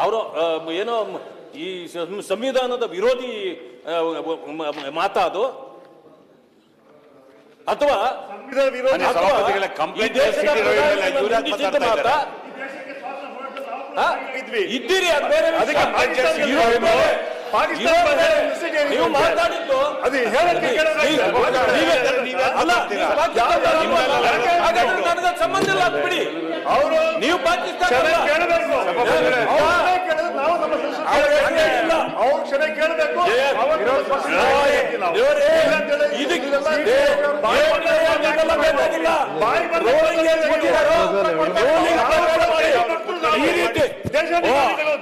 ಅವರು ಏನೋ ಈ ಸಂವಿಧಾನದ ವಿರೋಧಿ ಮಾತಾದು ಅಥವಾ ಇದ್ದೀರಿ ಅದು ಬೇರೆ ನೀವು ಮಾತಾಡಿದ್ದು ನನಗೆ ಸಂಬಂಧ ಇಲ್ಲ ಬಿಡಿ. ನೀವು ಪಾಕಿಸ್ತಾನ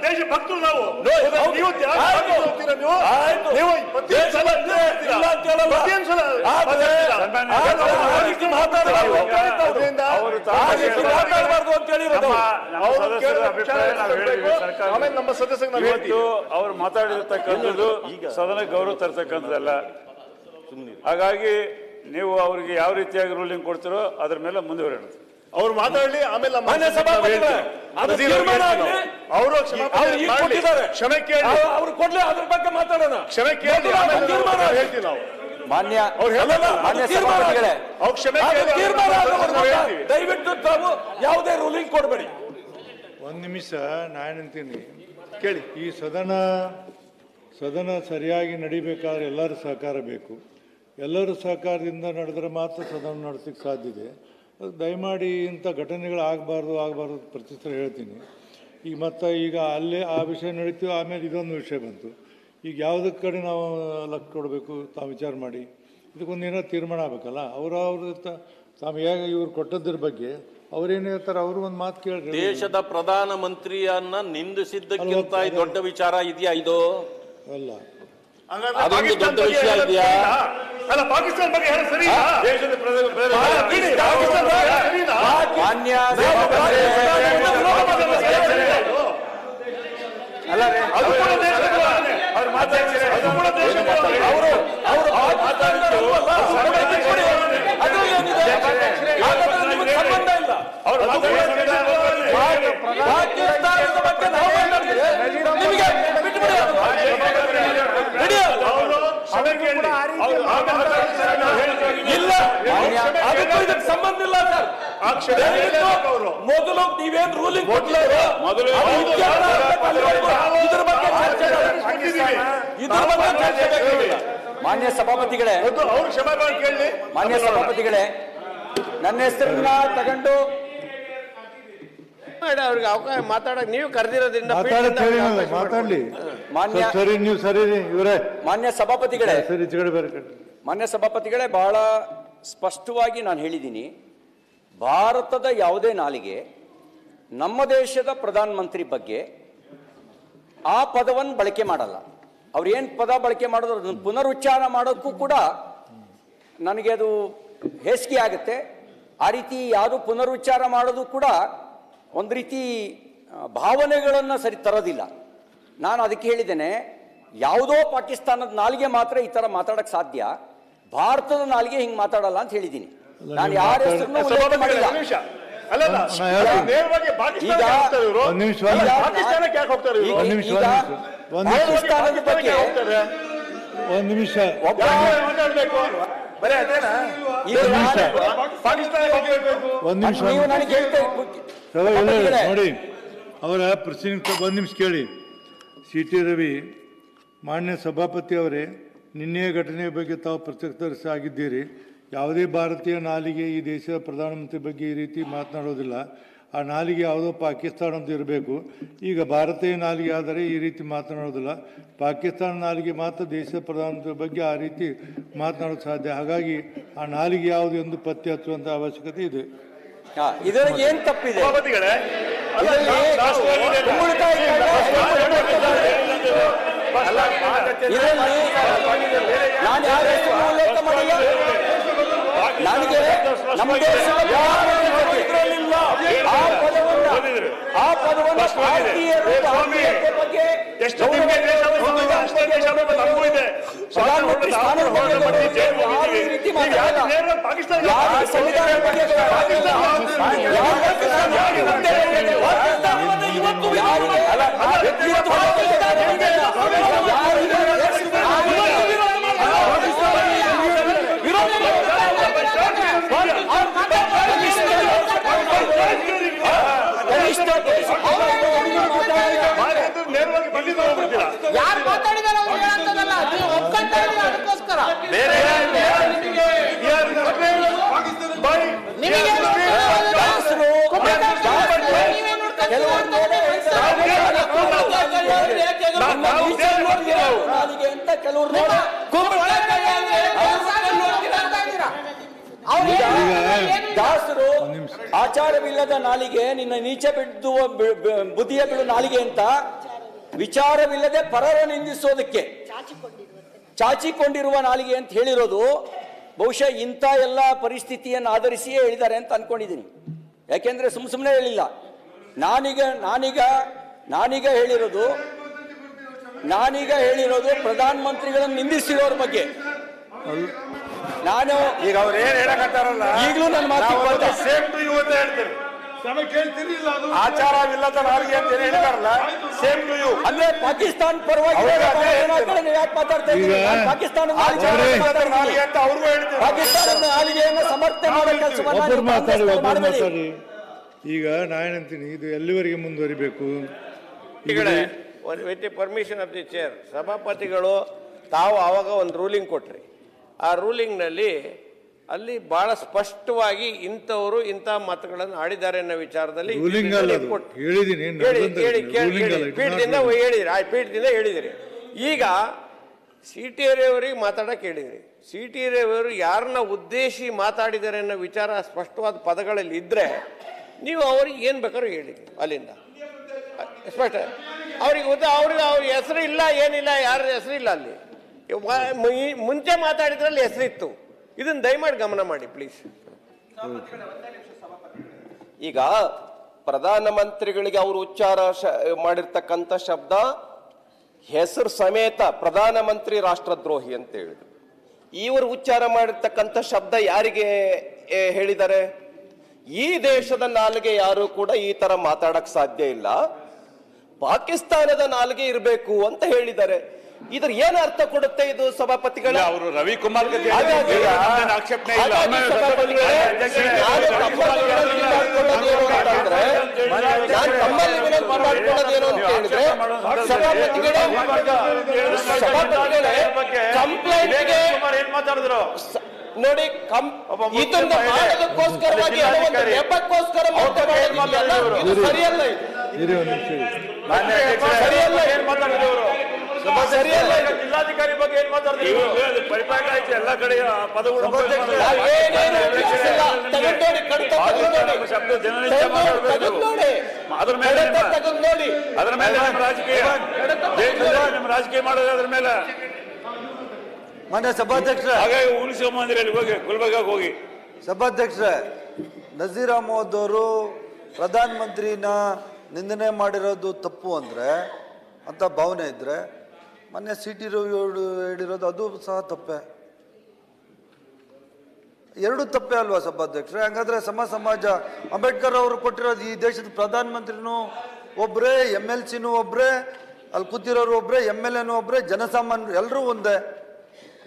ದೇಶ ಭಕ್ತರು ನಾವು ನಮ್ಮ ಸದಸ್ಯರು ಅವರು ಮಾತಾಡಿರ್ತಕ್ಕಂಥದ್ದು ಸದನ ಗೌರವ ತರ್ತಕ್ಕಂಥದ್ದಲ್ಲ. ಹಾಗಾಗಿ ನೀವು ಅವರಿಗೆ ಯಾವ ರೀತಿಯಾಗಿ ರೂಲಿಂಗ್ ಕೊಡ್ತೀರೋ ಅದ್ರ ಮೇಲೆ ಮುಂದುವರಿಯೋಣ. ಅವ್ರು ಮಾತಾಡಲಿ, ಆಮೇಲೆ ಕ್ಷಮೆ ಕೇಳಿ ಅವ್ರು ಕೊಡ್ಲಿ, ಅದ್ರ ಬಗ್ಗೆ ಮಾತಾಡೋಣ. ಕ್ಷಮೆ ಕೇಳಿ ಹೇಳ್ತೀವಿ ನಾವು. ಮಾನ್ಯ ದಯವಿಟ್ಟು ತಾವು ಯಾವುದೇ ರೂಲಿಂಗ್ ಕೊಡಬೇಡಿ. ಒಂದು ನಿಮಿಷ ನಾನೇಂತೀನಿ ಕೇಳಿ. ಈ ಸದನ ಸರಿಯಾಗಿ ನಡಿಬೇಕಾದ್ರೆ ಎಲ್ಲರ ಸಹಕಾರ ಬೇಕು. ಎಲ್ಲರ ಸಹಕಾರದಿಂದ ನಡೆದ್ರೆ ಮಾತ್ರ ಸದನ ನಡೆಸಲಿಕ್ಕೆ ಸಾಧ್ಯ ಇದೆ. ದಯಮಾಡಿ ಇಂಥ ಘಟನೆಗಳು ಆಗಬಾರ್ದು ಪ್ರತಿ ಸಲ ಹೇಳ್ತೀನಿ. ಈಗ ಅಲ್ಲೇ ಆ ವಿಷಯ ನಡೀತೀವಿ, ಆಮೇಲೆ ಇದೊಂದು ವಿಷಯ ಬಂತು. ಈಗ ಯಾವುದಕ್ಕೆ ಕಡೆ ನಾವು ಲಕ್ಷ್ಯ ಕೊಡಬೇಕು ತಾವು ವಿಚಾರ ಮಾಡಿ. ಇದಕ್ಕೊಂದೇನೋ ತೀರ್ಮಾನ ಆಗಬೇಕಲ್ಲ. ಅವ್ರ ತಾವು ಹೇಗೆ ಇವ್ರು ಕೊಟ್ಟದ್ರ ಬಗ್ಗೆ ಅವ್ರೇನು ಹೇಳ್ತಾರೆ, ಅವರು ಒಂದು ಮಾತು ಕೇಳಿ. ದೇಶದ ಪ್ರಧಾನ ಮಂತ್ರಿಯನ್ನ ನಿಂದಿಸಿದ್ದಕ್ಕಿಂತ ದೊಡ್ಡ ವಿಚಾರ ಇದೆಯಾ ಇದು? ಅಲ್ಲ, ಅದೊಂದು ದೊಡ್ಡ ವಿಷಯ ಇದೆಯಾ? ಅಲ್ಲ, ಪಾಕಿಸ್ತಾನ ಬಗ್ಗೆ ಹೇಳಿ ಸರಿ. ಸಂಬಂಧ ಇಲ್ಲ ಸರ್. ಮೊದಲು ನೀವೇನ್ ರೂಲಿಂಗ್ ಕೊಡ್ಲಿಲ್ಲ, ಮಾನ್ಯ ಸಭಾಪತಿಗಳೇ, ಮಾನ್ಯ ಸಭಾಪತಿಗಳೇ, ನನ್ನ ಹೆಸರನ್ನ ತಗೊಂಡು ಅವ್ರಿಗೆ ಅವಕಾಶ ಮಾತಾಡಕ್ ನೀವು ಕರೆದಿರೋದ್ರಿಂದ ಮಾತಾಡ್ಲಿ. ಮಾನ್ಯ ಸಭಾಪತಿಗಳೇ, ಬಹಳ ಸ್ಪಷ್ಟವಾಗಿ ನಾನು ಹೇಳಿದ್ದೀನಿ. ಭಾರತದ ಯಾವುದೇ ನಾಲಿಗೆ ನಮ್ಮ ದೇಶದ ಪ್ರಧಾನಮಂತ್ರಿ ಬಗ್ಗೆ ಆ ಪದವನ್ನು ಬಳಕೆ ಮಾಡಲ್ಲ. ಅವ್ರು ಏನು ಪದ ಬಳಕೆ ಮಾಡಿದ್ರು ಅದನ್ನು ಪುನರುಚ್ಚಾರ ಮಾಡೋಕ್ಕೂ ಕೂಡ ನನಗೆ ಅದು ಹೇಸಿಗೆ ಆಗುತ್ತೆ. ಆ ರೀತಿ ಯಾರು ಪುನರುಚ್ಚಾರ ಮಾಡೋದು ಕೂಡ ಒಂದು ರೀತಿ ಭಾವನೆಗಳನ್ನು ಸರಿ ತರೋದಿಲ್ಲ. ನಾನು ಅದಕ್ಕೆ ಹೇಳಿದ್ದೇನೆ, ಯಾವುದೋ ಪಾಕಿಸ್ತಾನದ ನಾಲಿಗೆ ಮಾತ್ರ ಈ ಥರ ಮಾತಾಡೋಕ್ಕೆ ಸಾಧ್ಯ, ಭಾರತದ ನಾಲಿಗೆ ಹಿಂಗೆ ಮಾತಾಡಲ್ಲ ಅಂತ ಹೇಳಿದ್ದೀನಿ. ನಾನು ಯಾರ ಹೆಸರನ್ನು ಉಲ್ಲೇಖ ಮಾಡಿಲ್ಲ. ಪಾಕಿಸ್ತಾನದ ಬಗ್ಗೆ ಒಂದು ನಿಮಿಷ ನೋಡಿ, ಅವರ ಪ್ರಶ್ನೆ ಒಂದು ನಿಮಿಷ ಕೇಳಿ. CT ರವಿ, ಮಾನ್ಯ ಸಭಾಪತಿ ಅವರೇ, ನಿನ್ನೆಯ ಘಟನೆಯ ಬಗ್ಗೆ ತಾವು ಪ್ರತ್ಯಕ್ಷದರ್ಶಿಯಾಗಿದ್ದೀರಿ. ಯಾವುದೇ ಭಾರತೀಯ ನಾಲಿಗೆ ಈ ದೇಶದ ಪ್ರಧಾನಮಂತ್ರಿ ಬಗ್ಗೆ ಈ ರೀತಿ ಮಾತನಾಡೋದಿಲ್ಲ. ಆ ನಾಲಿಗೆ ಯಾವುದೋ ಪಾಕಿಸ್ತಾನದ್ದು ಇರಬೇಕು. ಈಗ ಭಾರತೀಯ ನಾಲಿಗೆ ಆದರೆ ಈ ರೀತಿ ಮಾತನಾಡೋದಿಲ್ಲ. ಪಾಕಿಸ್ತಾನ ನಾಲಿಗೆ ಮಾತ್ರ ದೇಶದ ಪ್ರಧಾನಮಂತ್ರಿ ಬಗ್ಗೆ ಆ ರೀತಿ ಮಾತನಾಡೋದು ಸಾಧ್ಯ. ಹಾಗಾಗಿ ಆ ನಾಲಿಗೆ ಯಾವುದು ಎಂದು ಪತ್ತೆ ಹಚ್ಚುವಂಥ ಅವಶ್ಯಕತೆ ಇದೆ. ಇದರಲ್ಲಿ ಏನು ತಪ್ಪಿದೆ? ನಾನು ಯಾರ ಹೆಸರು ಉಲ್ಲೇಖ ಮಾಡಿಲ್ಲ. ನನಗೆ ನಮ್ಮ ದೇಶದ ಆ ಪದವನ್ನು ಭಾರತೀಯರು ಬಗ್ಗೆ ಪ್ರಧಾನಮಂತ್ರಿ ಸ್ಥಾನದ ಬಗ್ಗೆ ನೇರವಾಗಿ ಬಂದಿದ್ದು ಹೋಗ್ಬಿಡ್ತೀರಾ? ಯಾರು ಮಾತಾಡಿದಾರೆ ಅವ್ರು ಹೇಳಂತದಲ್ಲ, ನೀವು ಒಪ್ಕೊಂತಾ ಇದ್ದೀರಾ ಅದಕ್ಕೋಸ್ಕರ. ಬೇರೆ ದಾಸರು ಆಚಾರವಿಲ್ಲದ ನಾಲಿಗೆ ನಿನ್ನ ನೀಚ ಬಿದ್ದು ಬುದ್ಧಿಯ ಬಿಡು ನಾಲಿಗೆ ಅಂತ ವಿಚಾರವಿಲ್ಲದೆ ಪರರ ನಿಂದಿಸೋದಕ್ಕೆ ಚಾಚಿಕೊಂಡಿರುವ ನಾಲಿಗೆ ಅಂತ ಹೇಳಿರೋದು ಬಹುಶಃ ಇಂಥ ಎಲ್ಲ ಪರಿಸ್ಥಿತಿಯನ್ನು ಆಧರಿಸಿಯೇ ಹೇಳಿದ್ದಾರೆ ಅಂತ ಅನ್ಕೊಂಡಿದ್ದೀನಿ. ಯಾಕೆಂದ್ರೆ ಸುಮ್ಮನೆ ಹೇಳಿಲ್ಲ. ನಾನೀಗ ಹೇಳಿರೋದು ಪ್ರಧಾನ ಮಂತ್ರಿಗಳನ್ನು ನಿಂದಿಸಿರೋರ ಬಗ್ಗೆ. ನಾನು ಈಗ ಅವ್ರು ಏನ್ ಹೇಳಕತ್ತಾರಲ್ಲ, ಈಗಲೂ ನನ್ನ ಮಾತು ಸೇಮ್ ಟು ಯು ಅಂತ ಹೇಳ್ತೇನೆ. ಆಚಾರವಿಲ್ಲದ ನಾಲಿಗೆ ಅಂತ ಏನ್ ಹೇಳಿದಾರಲ್ಲ, ಸೇಮ್ ಟು ಯು. ಅಂದ್ರೆ ಪಾಕಿಸ್ತಾನ ಪರವಾಗಿ ಯಾಕೆ ಮಾತಾಡ್ತಾ ಇದ್ದೀವಿ? ಪಾಕಿಸ್ತಾನದ ನಾಲಿಗೆ ಅಂತ ಅವ್ರಿಗೂ ಹೇಳ್ತೇವೆ. ಪಾಕಿಸ್ತಾನದ ನಾಲಿಗೆಯನ್ನು ಸಮರ್ಥನೆ ಮಾಡೋ ಕೆಲಸವನ್ನ ಮಾತಾಡಿ. ಈಗ ನಾನೇನಂತೀನಿ, ಇದು ಎಲ್ಲಿವರೆಗೆ ಮುಂದುವರಿಬೇಕು? With permission of the chair, ಸಭಾಪತಿಗಳು ತಾವು ಆವಾಗ ಒಂದು ರೂಲಿಂಗ್ ಕೊಟ್ರಿ. ಆ ರೂಲಿಂಗ್ನಲ್ಲಿ ಅಲ್ಲಿ ಬಹಳ ಸ್ಪಷ್ಟವಾಗಿ ಇಂಥವರು ಇಂಥ ಮಾತುಗಳನ್ನು ಆಡಿದ್ದಾರೆ ಅನ್ನೋ ವಿಚಾರದಲ್ಲಿ ಪೀಠದಿಂದ ಹೇಳಿದಿರಿ. ಈಗ ಸಿ ಟಿ ರವಿಯವರಿಗೆ ಮಾತಾಡಕ್ಕೆ ಹೇಳಿದ್ರಿ. ಸಿ ಟಿ ರವಿಯವರು ಯಾರನ್ನ ಉದ್ದೇಶಿ ಮಾತಾಡಿದ್ದಾರೆ ಅನ್ನೋ ವಿಚಾರ ಸ್ಪಷ್ಟವಾದ ಪದಗಳಲ್ಲಿ ಇದ್ರೆ ನೀವು ಅವ್ರಿಗೆ ಏನು ಬೇಕಾದ್ರೂ ಹೇಳಿದ್ರಿ. ಅಲ್ಲಿಂದ ಸ್ಪಷ್ಟ ಅವ್ರಿಗೆ ಅವ್ರ ಹೆಸರು ಇಲ್ಲ, ಏನಿಲ್ಲ, ಯಾರ ಹೆಸರು ಇಲ್ಲ. ಅಲ್ಲಿ ಮುಂಚೆ ಮಾತಾಡಿದ್ರಲ್ಲಿ ಹೆಸರಿತ್ತು. ಇದನ್ನ ದಯಮಾಡಿ ಗಮನ ಮಾಡಿ ಪ್ಲೀಸ್. ಈಗ ಪ್ರಧಾನಮಂತ್ರಿಗಳಿಗೆ ಅವರು ಉಚ್ಚಾರ ಮಾಡಿರ್ತಕ್ಕಂಥ ಶಬ್ದ ಹೆಸರು ಸಮೇತ ಪ್ರಧಾನಮಂತ್ರಿ ರಾಷ್ಟ್ರದ್ರೋಹಿ ಅಂತ ಹೇಳಿದ್ರು. ಇವರು ಉಚ್ಚಾರ ಮಾಡಿರ್ತಕ್ಕಂಥ ಶಬ್ದ ಯಾರಿಗೆ ಹೇಳಿದ್ದಾರೆ? ಈ ದೇಶದ ನಾಲಿಗೆ ಯಾರು ಕೂಡ ಈ ತರ ಮಾತಾಡಕ್ ಸಾಧ್ಯ ಇಲ್ಲ, ಪಾಕಿಸ್ತಾನದ ನಾಲಿಗೆ ಇರಬೇಕು ಅಂತ ಹೇಳಿದ್ದಾರೆ. ಇದ್ರ ಏನ್ ಅರ್ಥ ಕೊಡುತ್ತೆ ಇದು ಸಭಾಪತಿಗಳೇ? ಅವರು ರವಿಕುಮಾರ್ ಆಕ್ಷೇಪಣೆ ಇಲ್ಲ. ನೋಡಿ, ಇದನ್ನ ಮಾಡೋದಕ್ಕೋಸ್ಕರವಾಗಿ ನೆಪಕ್ಕೋಸ್ಕರ ಸರಿಯಲ್ಲ. ಸರಿಯಲ್ಲ. ಜಿಲ್ಲಾಧಿಕಾರಿ ಬಗ್ಗೆ ಏನ್ ಮಾತಾಡ್ತೀವಿ? ಪರಿಪಾಠ ಆಯ್ತು ಎಲ್ಲ ಕಡೆ ಪದಗಳು ಅದ್ರ ಮೇಲೆ ರಾಜಕೀಯ ನಿಮ್ಮ ರಾಜಕೀಯ ಮಾಡೋದು ಅದ್ರ ಮೇಲೆ. ಮಾನ್ಯ ಸಭಾಧ್ಯಕ್ಷ, ಹಾಗಾಗಿ ಉಳಿಸ್ಕೊಂಬಂದ್ರಿ ಅಲ್ಲಿ ಹೋಗಿ ಗುಲ್ಬರ್ಗಾಗ ಹೋಗಿ. ಸಭಾಧ್ಯಕ್ಷ, ನಜೀರ್ ಅಹಮದ್ ಅವರು ಪ್ರಧಾನ ಮಂತ್ರಿನ ನಿಂದನೆ ಮಾಡಿರೋದು ತಪ್ಪು ಅಂದ್ರೆ ಅಂತ ಭಾವನೆ ಇದ್ರೆ, ಮೊನ್ನೆ ಸಿ ಟಿ ರವಿ ಹೇಳಿರೋದು ಅದು ಸಹ ತಪ್ಪೆ. ಎರಡು ತಪ್ಪೆ ಅಲ್ವಾ ಸಭಾಧ್ಯಕ್ಷರೇ? ಹಾಗಾದ್ರೆ ಸಮಾಜ ಅಂಬೇಡ್ಕರ್ ಅವರು ಕೊಟ್ಟಿರೋದು ಈ ದೇಶದ ಪ್ರಧಾನ ಮಂತ್ರಿನೂ ಒಬ್ಬರೇ, MLCನೂ ಒಬ್ಬರೇ, ಅಲ್ಲಿ ಕೂತಿರೋರು ಒಬ್ಬರೇ, MLAನೂ ಒಬ್ಬರೇ, ಜನಸಾಮಾನ್ಯರು ಎಲ್ಲರೂ ಒಂದೇ.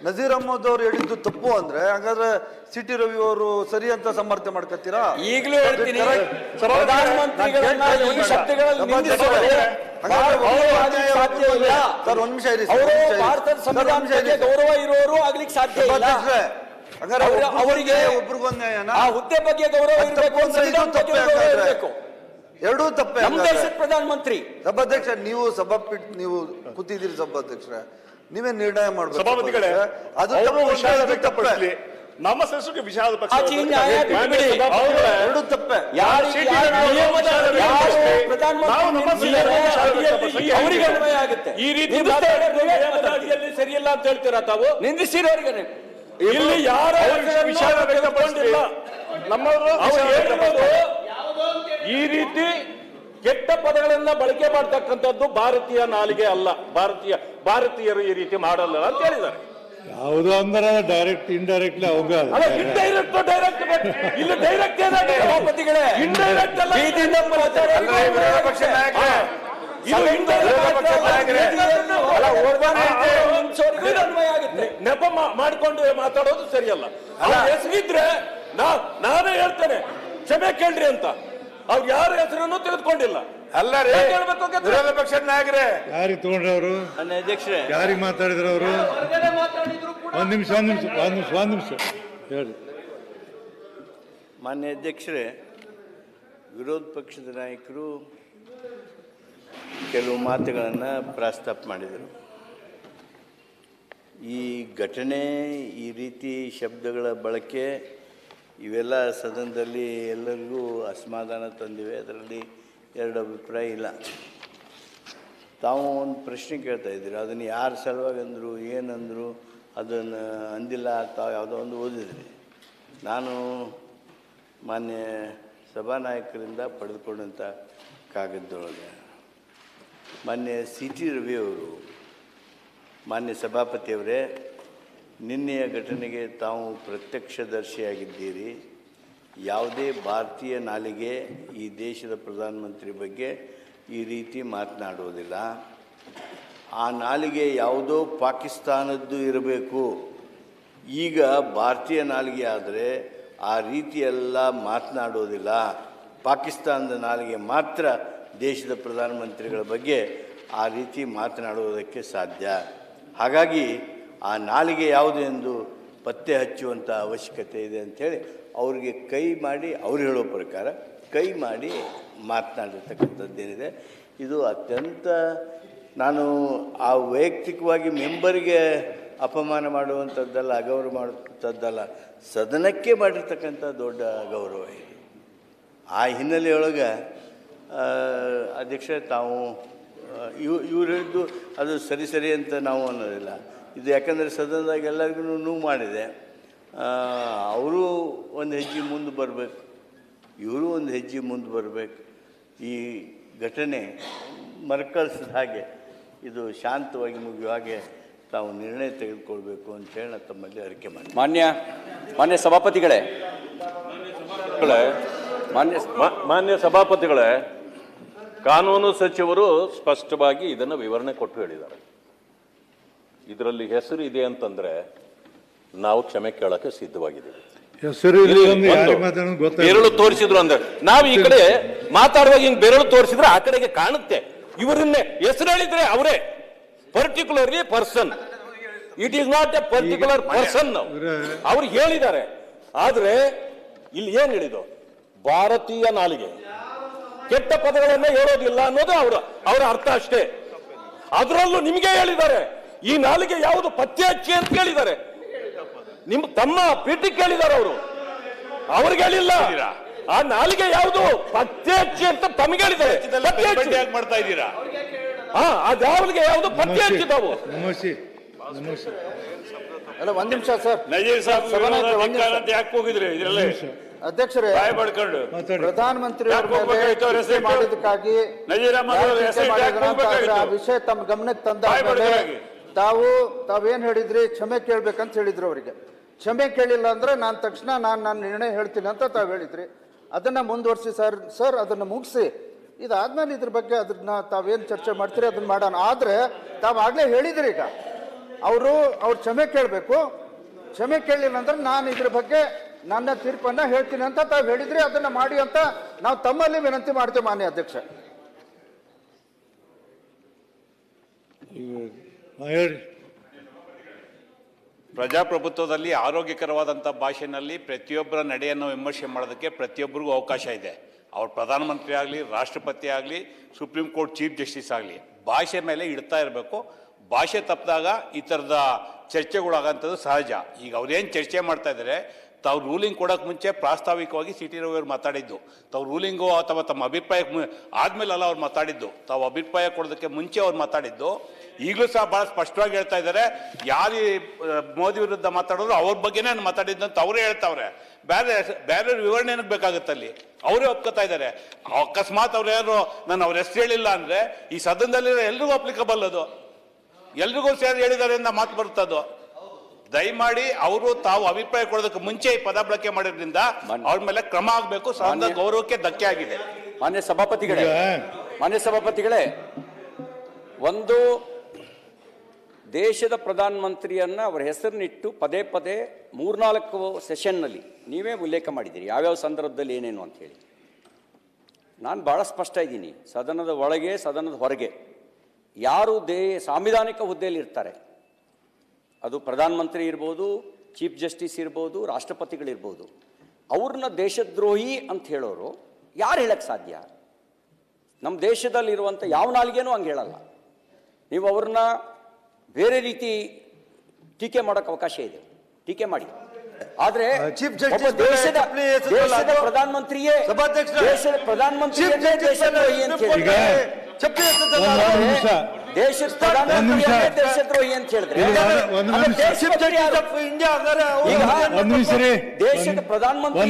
ನಜೀರ್ ಅಹಮದ್ ಅವರು ಹೇಳಿದ್ದು ತಪ್ಪು ಅಂದ್ರೆ ಹಾಗಾದ್ರೆ ಸಿ ಟಿ ರವಿ ಅವರು ಸರಿ ಅಂತ ಸಮರ್ಥನೆ ಮಾಡ್ಕೊತೀರಾ? ಈಗಲೂ ಹೇಳ್ತೀನಿ, ಪ್ರಧಾನಮಂತ್ರಿಗಳನ್ನ ಈ ಶಬ್ದಗಳಲ್ಲಿ ನಿಂದಿಸೋದು ಸಾಧ್ಯ ಇಲ್ಲ. ಸರ್, ಒಂದ್ ನಿಮಿಷ ಇರಿ. ಅವರು ಭಾರತದ ಸಂವಿಧಾನಕ್ಕೆ ಗೌರವ ಇರೋರು ಆಗ್ಲಿಕ್ಕೆ ಸಾಧ್ಯ ಇಲ್ಲ. ಅವರಿಗೆ ಒಬ್ರಿಗೊಂದೇ ಆ ಹುದ್ದೆ ಬಗ್ಗೆ ಗೌರವ ಇರಬೇಕು, ಸಂವಿಧಾನದ ಬಗ್ಗೆ ಗೌರವ ಇರಬೇಕು. ಎರಡೂ ತಪ್ಪೆ. ನಮ್ಮ ದೇಶದ ಪ್ರಧಾನಮಂತ್ರಿ. ಸಭಾಧ್ಯಕ್ಷ, ನೀವು ಸಭಾಪೀಠ ನೀವು ಕೂತಿದ್ದೀರಿ ಸಭಾಧ್ಯಕ್ಷರೇ, ನೀವೇ ನಿರ್ಣಯ ಮಾಡಬೇಕು. ಸಭಾಪತಿಗಳೇ, ಅದು ತಪ್ಪು. ನಮ್ಮ ಸಂಸ್ಕೃತಿ ವಿಷಾದ ಪಕ್ಷ ಎರಡು ತಪ್ಪೆ. ಅವರಿಗೆ ಅನ್ವಯ ಆಗುತ್ತೆ. ಈ ರೀತಿ ಸರಿಯಿಲ್ಲ ಅಂತ ಹೇಳ್ತೀರಾ ತಾವು? ನಿಂದಿಸಿರೋರಿಗೆ ಇಲ್ಲಿ ಯಾರು ವಿಷಾದ ವ್ಯಕ್ತಪಡಿಸಿಲ್ಲ. ನಮ್ಮವರು ಈ ರೀತಿ ಕೆಟ್ಟ ಪದಗಳನ್ನ ಬಳಕೆ ಮಾಡ್ತಕ್ಕಂಥದ್ದು ಭಾರತೀಯ ನಾಲಿಗೆ ಅಲ್ಲ, ಭಾರತೀಯರು ಈ ರೀತಿ ಮಾಡಲ್ಲ ಅಂತ ಹೇಳಿದ್ದಾರೆ. ಯಾವುದೋ ಅಂದ್ರೆ ಡೈರೆಕ್ಟ್ ಇಂಡೈರೆಕ್ಟ್ಲಿ ಅವಾಗ ಇಂಡೈರೆಕ್ಟ್ ಡೈರೆಕ್ಟ್ ಇಲ್ಲಿ ಡೈರೆಕ್ಟ್ ಏನಾಗಿದೆ ಸಭಾಪತಿಗಳೇ, ಇಂಡೈರೆಕ್ಟ್ ಅಲ್ಲ ಬೀದಿಯಿಂದ ಮಾತಾಡಿ. ವಿರೋಧ ಪಕ್ಷ ನಾಯಕರೇ, ಇದು indirect ಅನ್ವಯ ಆಗುತ್ತೆ. ನೆಪ ಮಾಡ್ಕೊಂಡು ಮಾತಾಡೋದು ಸರಿಯಲ್ಲ. ಹೆಸರಿದ್ರೆ ನಾನೇ ಹೇಳ್ತೇನೆ ಕ್ಷಮೆ ಕೇಳ್ರಿ ಅಂತ. ಅವ್ರು ಯಾರ ಹೆಸರನ್ನು ತೆಗೆದುಕೊಂಡಿಲ್ಲ. ಅಲ್ಲ ರೀ ವಿರೋಧ ಪಕ್ಷದ ನಾಯಕರೇ, ಯಾರಿಗೆ ತಗೊಂಡ್ರೆ ಅವರು, ಅಧ್ಯಕ್ಷರೇ ಯಾರಿಗೆ ಮಾತಾಡಿದ್ರು ಅವರು? ಒಂದ್ ನಿಮಿಷ ಹೇಳಿ. ಮಾನ್ಯ ಅಧ್ಯಕ್ಷರೇ, ವಿರೋಧ ಪಕ್ಷದ ನಾಯಕರು ಕೆಲವು ಮಾತುಗಳನ್ನು ಪ್ರಸ್ತಾಪ ಮಾಡಿದರು. ಈ ಘಟನೆ, ಈ ರೀತಿ ಶಬ್ದಗಳ ಬಳಕೆ ಇವೆಲ್ಲ ಸದನದಲ್ಲಿ ಎಲ್ಲರಿಗೂ ಅಸಮಾಧಾನ ತಂದಿವೆ. ಅದರಲ್ಲಿ ಎರಡು ಅಭಿಪ್ರಾಯ ಇಲ್ಲ. ತಾವು ಒಂದು ಪ್ರಶ್ನೆ ಕೇಳ್ತಾ ಇದ್ದೀರಿ, ಅದನ್ನು ಯಾರು ಸಲುವಾಗಿ ಅಂದರು, ಏನಂದರು, ಅದನ್ನು ಅಂದಿಲ್ಲ. ತಾವು ಯಾವುದೋ ಒಂದು ಓದಿದ್ರಿ. ನಾನು ಮಾನ್ಯ ಸಭಾನಾಯಕರಿಂದ ಪಡೆದುಕೊಂಡಂಥ ಕಾಗದದೊಳಗೆ ಮಾನ್ಯ CT ರವಿಯವರು, ಮಾನ್ಯ ಸಭಾಪತಿಯವರೇ, ನಿನ್ನೆಯ ಘಟನೆಗೆ ತಾವು ಪ್ರತ್ಯಕ್ಷದರ್ಶಿಯಾಗಿದ್ದೀರಿ. ಯಾವುದೇ ಭಾರತೀಯ ನಾಲಿಗೆ ಈ ದೇಶದ ಪ್ರಧಾನಮಂತ್ರಿ ಬಗ್ಗೆ ಈ ರೀತಿ ಮಾತನಾಡುವುದಿಲ್ಲ. ಆ ನಾಲಿಗೆ ಯಾವುದೋ ಪಾಕಿಸ್ತಾನದ್ದು ಇರಬೇಕು. ಈಗ ಭಾರತೀಯ ನಾಲಿಗೆ ಆದರೆ ಆ ರೀತಿಯೆಲ್ಲ ಮಾತನಾಡೋದಿಲ್ಲ. ಪಾಕಿಸ್ತಾನದ ನಾಲಿಗೆ ಮಾತ್ರ ದೇಶದ ಪ್ರಧಾನಮಂತ್ರಿಗಳ ಬಗ್ಗೆ ಆ ರೀತಿ ಮಾತನಾಡುವುದಕ್ಕೆ ಸಾಧ್ಯ. ಹಾಗಾಗಿ ಆ ನಾಲಿಗೆ ಯಾವುದು ಎಂದು ಪತ್ತೆ ಹಚ್ಚುವಂಥ ಅವಶ್ಯಕತೆ ಇದೆ ಅಂಥೇಳಿ ಅವರಿಗೆ ಕೈ ಮಾಡಿ, ಅವ್ರು ಹೇಳೋ ಪ್ರಕಾರ ಕೈ ಮಾಡಿ ಮಾತನಾಡಿರ್ತಕ್ಕಂಥದ್ದೇನಿದೆ, ಇದು ಅತ್ಯಂತ, ನಾನು ಆ ವೈಯಕ್ತಿಕವಾಗಿ ಮೆಂಬರಿಗೆ ಅಪಮಾನ ಮಾಡುವಂಥದ್ದಲ್ಲ, ಅಗೌರವ ಮಾಡುವಂಥದ್ದಲ್ಲ, ಸದನಕ್ಕೆ ಮಾಡಿರ್ತಕ್ಕಂಥ ದೊಡ್ಡ ಗೌರವ ಇದೆ. ಆ ಹಿನ್ನೆಲೆಯೊಳಗೆ ಅಧ್ಯಕ್ಷ, ತಾವು ಇವ್ರು ಹೇಳಿದ್ದು ಅದು ಸರಿ ಅಂತ ನಾವು ಅನ್ನೋದಿಲ್ಲ. ಇದು ಯಾಕಂದರೆ ಸದನದಾಗ ಎಲ್ಲರಿಗೂ ನೋವು ಮಾಡಿದೆ. ಅವರು ಒಂದು ಹೆಜ್ಜೆ ಮುಂದೆ ಬರಬೇಕು, ಇವರು ಒಂದು ಹೆಜ್ಜೆ ಮುಂದೆ ಬರಬೇಕು. ಈ ಘಟನೆ ಮರುಕಳಿಸಿದ ಹಾಗೆ ಇದು ಶಾಂತವಾಗಿ ಮುಗಿಯುವ ಹಾಗೆ ತಾವು ನಿರ್ಣಯ ತೆಗೆದುಕೊಳ್ಬೇಕು ಅಂತೇಳಿ ನಾನು ತಮ್ಮಲ್ಲಿ ಅರಿಕೆ ಮಾಡಿ. ಮಾನ್ಯ ಸಭಾಪತಿಗಳೇ, ಮಾನ್ಯ ಸಭಾಪತಿಗಳೇ, ಕಾನೂನು ಸಚಿವರು ಸ್ಪಷ್ಟವಾಗಿ ಇದನ್ನು ವಿವರಣೆ ಕೊಟ್ಟು ಹೇಳಿದ್ದಾರೆ. ಇದರಲ್ಲಿ ಹೆಸರು ಇದೆ ಅಂತಂದ್ರೆ ನಾವು ಕ್ಷಮೆ ಕೇಳಕ್ಕೆ ಸಿದ್ಧವಾಗಿದ್ದೀವಿ. ಹೆಸರು ಬೆರಳು ತೋರಿಸಿದ್ರು ಅಂದ್ರೆ ನಾವು ಈ ಕಡೆ ಮಾತಾಡುವಾಗ ಹಿಂಗ್ ಬೆರಳು ತೋರಿಸಿದ್ರೆ ಆ ಕಡೆಗೆ ಕಾಣುತ್ತೆ. ಇವರನ್ನೇ ಹೆಸರು ಹೇಳಿದ್ರೆ ಅವರೇ particularly person, it is not A particular person ಅವ್ರು ಹೇಳಿದ್ದಾರೆ. ಆದ್ರೆ ಇಲ್ಲಿ ಏನ್ ಹೇಳಿದ್ರು, ಭಾರತೀಯ ನಾಲಿಗೆ ಕೆಟ್ಟ ಪದಗಳನ್ನ ಹೇಳೋದಿಲ್ಲ ಅನ್ನೋದು ಅವರ ಅರ್ಥ ಅಷ್ಟೇ. ಅದರಲ್ಲೂ ನಿಮಗೆ ಹೇಳಿದ್ದಾರೆ ಈ ನಾಲಿಗೆ ಯಾವುದು ಪತ್ತೆ ಹಚ್ಚಿ ಅಂತ ಕೇಳಿದ್ದಾರೆ. ತಮ್ಮ ಪೀಠಕ್ಕೆ ಕೇಳಿದ್ದಾರೆ ಅವರು, ಅವ್ರಿಗೆ ಹೇಳಿಲ್ಲ. ಆ ನಾಲಿಗೆ ಯಾವುದು ಪತ್ತೆ ಹಚ್ಚಿ ಅಂತ ತಮಗೆ ಹೇಳಿದ್ದಾರೆ. ಮಾಡ್ತಾ ಇದ್ದೀರಾ? ಅದ್ಯಾವ್ರಿಗೆ ಯಾವುದು ಪತ್ತೆ ಹಚ್ಚಿದವು? ಅಲ್ಲ, ಒಂದ್ ನಿಮಿಷ ಸರ್. ನಜೀರ್ ಸಾಹೇಬ್ ಯಾಕೆ ಹೋಗಿದ್ರಿ ಇದರಲ್ಲೇ? ಅಧ್ಯಕ್ಷರೇ, ಪ್ರಧಾನಮಂತ್ರಿ ಮಾಡಿದ್ದಕ್ಕಾಗಿ ವಿಷಯ ತಮ್ಮ ಗಮನಕ್ಕೆ ತಂದ ತಾವೇನ್ ಹೇಳಿದ್ರಿ, ಕ್ಷಮೆ ಕೇಳ್ಬೇಕಂತ ಹೇಳಿದ್ರು. ಅವರಿಗೆ ಕ್ಷಮೆ ಕೇಳಿಲ್ಲ ಅಂದ್ರೆ ನಾನು ತಕ್ಷಣ ನನ್ನ ನಿರ್ಣಯ ಹೇಳ್ತೀನಿ ಅಂತ ತಾವು ಹೇಳಿದ್ರಿ. ಅದನ್ನ ಮುಂದುವರಿಸಿ ಸರ್, ಅದನ್ನ ಮುಗಿಸಿ. ಇದಾದ್ಮೇಲೆ ಇದ್ರ ಬಗ್ಗೆ ಅದನ್ನ ತಾವೇನ್ ಚರ್ಚೆ ಮಾಡ್ತೀರಿ ಅದನ್ನ ಮಾಡೋಣ. ಆದ್ರೆ ತಾವಾಗ್ಲೇ ಹೇಳಿದ್ರಿ, ಈಗ ಅವ್ರು ಕ್ಷಮೆ ಕೇಳಬೇಕು. ಕ್ಷಮೆ ಕೇಳಲಿಲ್ಲ ಅಂದ್ರೆ ನಾನು ಇದ್ರ ಬಗ್ಗೆ ನನ್ನ ತೀರ್ಪನ್ನ ಹೇಳ್ತೀನಿ ಅಂತ ತಾವು ಹೇಳಿದ್ರಿ. ಅದನ್ನ ಮಾಡಿ ಅಂತ ನಾವು ತಮ್ಮಲ್ಲಿ ವಿನಂತಿ ಮಾಡ್ತೇವೆ ಮಾನ್ಯ ಅಧ್ಯಕ್ಷ. ಪ್ರಜಾಪ್ರಭುತ್ವದಲ್ಲಿ ಆರೋಗ್ಯಕರವಾದಂಥ ಭಾಷೆಯಲ್ಲಿ ಪ್ರತಿಯೊಬ್ಬರ ನಡೆಯನ್ನು ವಿಮರ್ಶೆ ಮಾಡೋದಕ್ಕೆ ಪ್ರತಿಯೊಬ್ಬರಿಗೂ ಅವಕಾಶ ಇದೆ. ಅವ್ರು ಪ್ರಧಾನಮಂತ್ರಿ ಆಗಲಿ, ರಾಷ್ಟ್ರಪತಿ ಆಗಲಿ, ಸುಪ್ರೀಂ ಕೋರ್ಟ್ ಚೀಫ್ ಜಸ್ಟಿಸ್ ಆಗಲಿ, ಭಾಷೆ ಮೇಲೆ ಇಡ್ತಾ ಇರಬೇಕು. ಭಾಷೆ ತಪ್ಪಿದಾಗ ಈ ಥರದ ಚರ್ಚೆಗಳಾಗಂಥದ್ದು ಸಹಜ. ಈಗ ಅವ್ರೇನು ಚರ್ಚೆ ಮಾಡ್ತಾ ಇದ್ದಾರೆ, ತಾವು ರೂಲಿಂಗ್ ಕೊಡೋಕೆ ಮುಂಚೆ ಪ್ರಾಸ್ತಾವಿಕವಾಗಿ CT ರವಿ ಅವರು ಮಾತಾಡಿದ್ದು, ತಾವು ರೂಲಿಂಗು ಅಥವಾ ತಮ್ಮ ಅಭಿಪ್ರಾಯಕ್ಕೆ ಆದಮೇಲಲ್ಲ ಅವ್ರು ಮಾತಾಡಿದ್ದು, ತಾವು ಅಭಿಪ್ರಾಯ ಕೊಡೋದಕ್ಕೆ ಮುಂಚೆ ಅವ್ರು ಮಾತಾಡಿದ್ದು. ಈಗಲೂ ಸಹ ಭಾಳ ಸ್ಪಷ್ಟವಾಗಿ ಹೇಳ್ತಾ ಇದ್ದಾರೆ, ಯಾರು ಮೋದಿ ವಿರುದ್ಧ ಮಾತಾಡೋರು ಅವ್ರ ಬಗ್ಗೆನೇ ಮಾತಾಡಿದ್ದು ಅಂತ ಅವರೇ ಹೇಳ್ತಾವ್ರೆ. ಬೇರೆ ವಿವರಣೆ ಏನಕ್ಕೆ ಬೇಕಾಗುತ್ತಲ್ಲಿ? ಅವರೇ ಒಪ್ಕೋತಾ ಇದ್ದಾರೆ. ಅಕಸ್ಮಾತ್ ಅವ್ರು ಯಾರು ನಾನು ಅವ್ರ ಹೆಸರು ಹೇಳಿಲ್ಲ ಅಂದರೆ ಈ ಸದನದಲ್ಲಿರೋ ಎಲ್ರಿಗೂ ಅಪ್ಲಿಕಬಲ್, ಅದು ಎಲ್ರಿಗೂ ಸೇರಿ ಹೇಳಿದ್ದಾರೆ ಅಂತ ಮಾತು ಬರುತ್ತದು. ದಯಮಾಡಿ ಅವರು ತಾವು ಅಭಿಪ್ರಾಯ ಕೊಡೋದಕ್ಕೆ ಮುಂಚೆ ಈ ಪದ ಬಳಕೆ ಮಾಡೋದ್ರಿಂದ ಅವ್ರ ಮೇಲೆ ಕ್ರಮ ಆಗಬೇಕು. ಸದನದ ಗೌರವಕ್ಕೆ ಧಕ್ಕೆ ಆಗಿದೆ. ಮಾನ್ಯ ಸಭಾಪತಿಗಳೇ, ಒಂದು ದೇಶದ ಪ್ರಧಾನಮಂತ್ರಿಯನ್ನ ಅವರ ಹೆಸರನ್ನಿಟ್ಟು ಪದೇ ಪದೇ 3-4 ಸೆಷನ್ನಲ್ಲಿ ನೀವೇ ಉಲ್ಲೇಖ ಮಾಡಿದ್ದೀರಿ, ಯಾವ್ಯಾವ ಸಂದರ್ಭದಲ್ಲಿ ಏನೇನು ಅಂತ ಹೇಳಿ. ನಾನು ಭಾಳ ಸ್ಪಷ್ಟ ಇದ್ದೀನಿ, ಸದನದ ಒಳಗೆ ಸದನದ ಹೊರಗೆ ಯಾರು ಸಾಂವಿಧಾನಿಕ ಹುದ್ದೆಯಲ್ಲಿ ಇರ್ತಾರೆ, ಅದು ಪ್ರಧಾನಮಂತ್ರಿ ಇರ್ಬೋದು, ಚೀಫ್ ಜಸ್ಟಿಸ್ ಇರ್ಬೋದು, ರಾಷ್ಟ್ರಪತಿಗಳಿರ್ಬೋದು, ಅವ್ರನ್ನ ದೇಶದ್ರೋಹಿ ಅಂತ ಹೇಳೋರು ಯಾರು ಹೇಳಕ್ಕೆ ಸಾಧ್ಯ? ನಮ್ಮ ದೇಶದಲ್ಲಿರುವಂಥ ಯಾವ ನಾಲಿಗೆನೂ ಹಂಗೆ ಹೇಳಲ್ಲ. ನೀವು ಅವ್ರನ್ನ ಬೇರೆ ರೀತಿ ಟೀಕೆ ಮಾಡೋಕ್ಕೆ ಅವಕಾಶ ಇದೆ, ಟೀಕೆ ಮಾಡಿ. ಆದ್ರೆ ಚೀಫ್ ದೇಶದ ಪ್ರಧಾನಮಂತ್ರಿಯೇ ದೇಶದ ಪ್ರಧಾನಮಂತ್ರಿಯನ್ನೇ ದೇಶದ್ರೋಹಿ ಅಂತ ಹೇಳಿ, ದೇಶದ ಪ್ರಧಾನಮಂತ್ರಿಯನ್ನೇ ದೇಶದ್ರೋಹಿ ಅಂತ ಹೇಳಿದ್ರೆ ದೇಶದ ಪ್ರಧಾನಮಂತ್ರಿ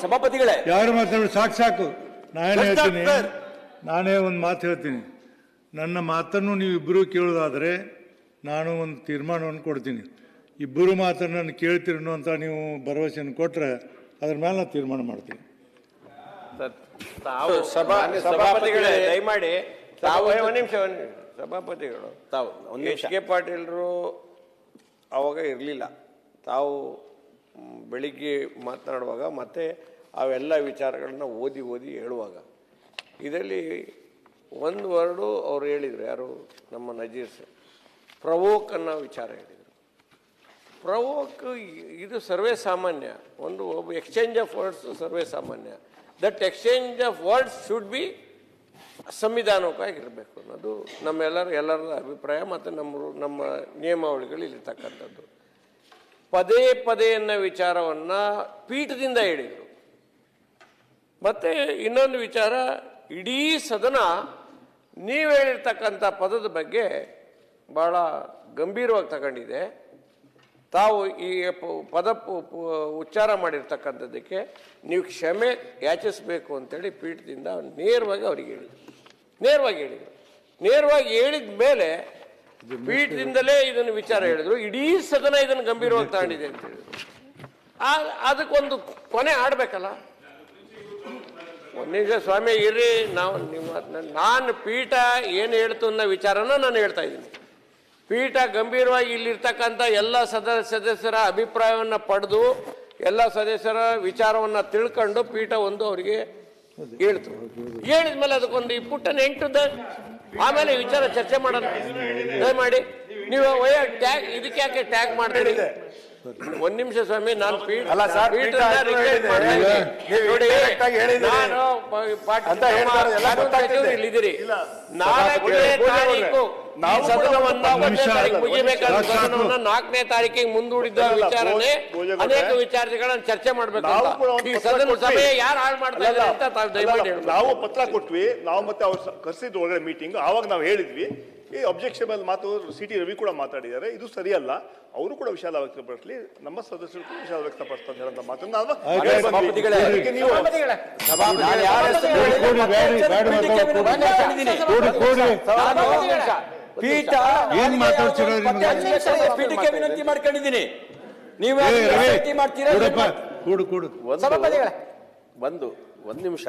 ಸಭಾಪತಿಗಳೇ ಯಾರು ಮಾತಾಡಬೇಡಿ, ಸಾಕು. ನಾನೇ ಒಂದು ಮಾತು ಹೇಳ್ತೀನಿ. ನನ್ನ ಮಾತನ್ನು ನೀವು ಇಬ್ಬರು ಕೇಳೋದಾದ್ರೆ ನಾನು ಒಂದು ತೀರ್ಮಾನವನ್ನು ಕೊಡ್ತೀನಿ. ಇಬ್ಬರು ಮಾತನ್ನು ನಾನು ಕೇಳ್ತೀರಿ ಅಂತ ನೀವು ಭರವಸೆಯನ್ನು ಕೊಟ್ಟರೆ ಅದ್ರ ಮೇಲೆ ನಾನು ತೀರ್ಮಾನ ಮಾಡ್ತೀನಿ. ಸಭಾಪತಿಗಳೇ ದಯಮಾಡಿ ಒಂದು ನಿಮಿಷ ಸಭಾಪತಿಗಳು ಎಚ್ ಕೆ ಪಾಟೀಲ್ರು ಅವಾಗ ಇರಲಿಲ್ಲ. ತಾವು ಬೆಳಿಗ್ಗೆ ಮಾತನಾಡುವಾಗ ಮತ್ತೆ ಅವೆಲ್ಲ ವಿಚಾರಗಳನ್ನ ಓದಿ ಹೇಳುವಾಗ ಇದರಲ್ಲಿ ಒಂದು ವರ್ಡು ಅವ್ರು ಹೇಳಿದರು, ಯಾರು ನಮ್ಮ ನಜೀರ್ ಸರ್, ಪ್ರವೋಕ್ ಅನ್ನೋ ವಿಚಾರ ಹೇಳಿದರು. ಪ್ರವೋಕ್ ಇದು ಸರ್ವೇ ಸಾಮಾನ್ಯ, ಒಬ್ಬ ಎಕ್ಸ್ಚೇಂಜ್ ಆಫ್ ವರ್ಡ್ಸ್ ಸರ್ವೇ ಸಾಮಾನ್ಯ. That exchange of words should be ಸಂವಿಧಾನಿಕವಾಗಿರಬೇಕು ಅನ್ನೋದು ಎಲ್ಲರ ಅಭಿಪ್ರಾಯ ಮತ್ತು ನಮ್ಮ ನಿಯಮಾವಳಿಗಳಿರ್ತಕ್ಕಂಥದ್ದು. ಪದೇ ಪದೇ ಅನ್ನೋ ವಿಚಾರವನ್ನು ಪೀಠದಿಂದ ಹೇಳಿದರು. ಮತ್ತು ಇನ್ನೊಂದು ವಿಚಾರ, ಇಡೀ ಸದನ ನೀವು ಹೇಳಿರ್ತಕ್ಕಂಥ ಪದದ ಬಗ್ಗೆ ಭಾಳ ಗಂಭೀರವಾಗಿ ತಗೊಂಡಿದೆ. ತಾವು ಈ ಪದ ಉಚ್ಚಾರ ಮಾಡಿರ್ತಕ್ಕಂಥದ್ದಕ್ಕೆ ನೀವು ಕ್ಷಮೆ ಯಾಚಿಸಬೇಕು ಅಂತೇಳಿ ಪೀಠದಿಂದ ನೇರವಾಗಿ ಅವ್ರಿಗೆ ಹೇಳಿದರು. ನೇರವಾಗಿ ಹೇಳಿದ ಮೇಲೆ ಪೀಠದಿಂದಲೇ ಇದನ್ನು ವಿಚಾರ ಹೇಳಿದ್ರು. ಇಡೀ ಸದನ ಇದನ್ನು ಗಂಭೀರವಾಗಿ ತಗೊಂಡಿದೆ ಅಂತ ಹೇಳಿದ್ರು. ಅದಕ್ಕೊಂದು ಕೊನೆ ಆಡಬೇಕಲ್ಲ. ಒಂದೀಗ ಸ್ವಾಮಿ ಇರ್ರಿ, ನಾನು ಪೀಠ ಏನು ಹೇಳ್ತು ಅನ್ನೋ ವಿಚಾರನ ನಾನು ಹೇಳ್ತಾ ಇದ್ದೀನಿ. ಪೀಠ ಗಂಭೀರವಾಗಿ ಇಲ್ಲಿರ್ತಕ್ಕಂಥ ಎಲ್ಲ ಸದಸ್ಯರ ಅಭಿಪ್ರಾಯವನ್ನು ಪಡೆದು ಎಲ್ಲ ಸದಸ್ಯರ ವಿಚಾರವನ್ನು ತಿಳ್ಕೊಂಡು ಪೀಠ ಅವರಿಗೆ ಹೇಳ್ತು. ಹೇಳಿದ್ಮೇಲೆ ಅದಕ್ಕೊಂದು ಪುಟ್ಟನ ಎಂಟುದ ಆಮೇಲೆ ವಿಚಾರ ಚರ್ಚೆ ಮಾಡೋಣ. ದಯಮಾಡಿ ನೀವು ಇದಕ್ಕೆ ಯಾಕೆ ಟ್ಯಾಗ್ ಮಾಡ್ತೀರಿ? ಒಂದ್ ನಿಮಿಷ ಸ್ವಾಮಿ, ನಾನು ಇಲ್ಲಿದ್ದೀರಿ. 4ನೇ ತಾರೀಕಿಗೆ ಮುಂದೂಡಿದ್ದ ವಿಚಾರನೆ ಅನೇಕ ವಿಚಾರಗಳನ್ನು ಚರ್ಚೆ ಮಾಡ್ಬೇಕು. ಈ ಸದನ ಸಭೆ ಯಾರು ಹಾಳು ಮಾಡ್ತಾ ಇದ್ದಾರೆ ಅಂತ ತಾವು ದಯಮಾಡಿ. ನಾವು ಪತ್ರ ಕೊಟ್ವಿ, ನಾವು ಮತ್ತೆ ಅವ್ರು ಕರೆಸಿದ್ರು ಒಳಗಡೆ ಮೀಟಿಂಗ್. ಆವಾಗ ನಾವು ಹೇಳಿದ್ವಿ ಈ ಅಬ್ಜೆಕ್ಷನ್ ಮಾತು ಸಿ ಟಿ ರವಿ ಕೂಡ ಮಾತಾಡಿದ್ದಾರೆ, ಇದು ಸರಿಯಲ್ಲ. ಅವರು ಕೂಡ ವಿಷಾದ ವ್ಯಕ್ತಪಡಿಸಲಿ, ನಮ್ಮ ಸದಸ್ಯರು ಕೂಡ ವಿಷಾದ ವ್ಯಕ್ತಪಡಿಸ್ತಾರೆ ಹೇಳಂತ ಮಾತನ್ನ ಪೀಠಕ್ಕೆ ವಿನಂತಿ ಮಾಡ್ಕೊಂಡಿದ್ದೀನಿ. ನೀವು ಒಂದು ನಿಮಿಷ.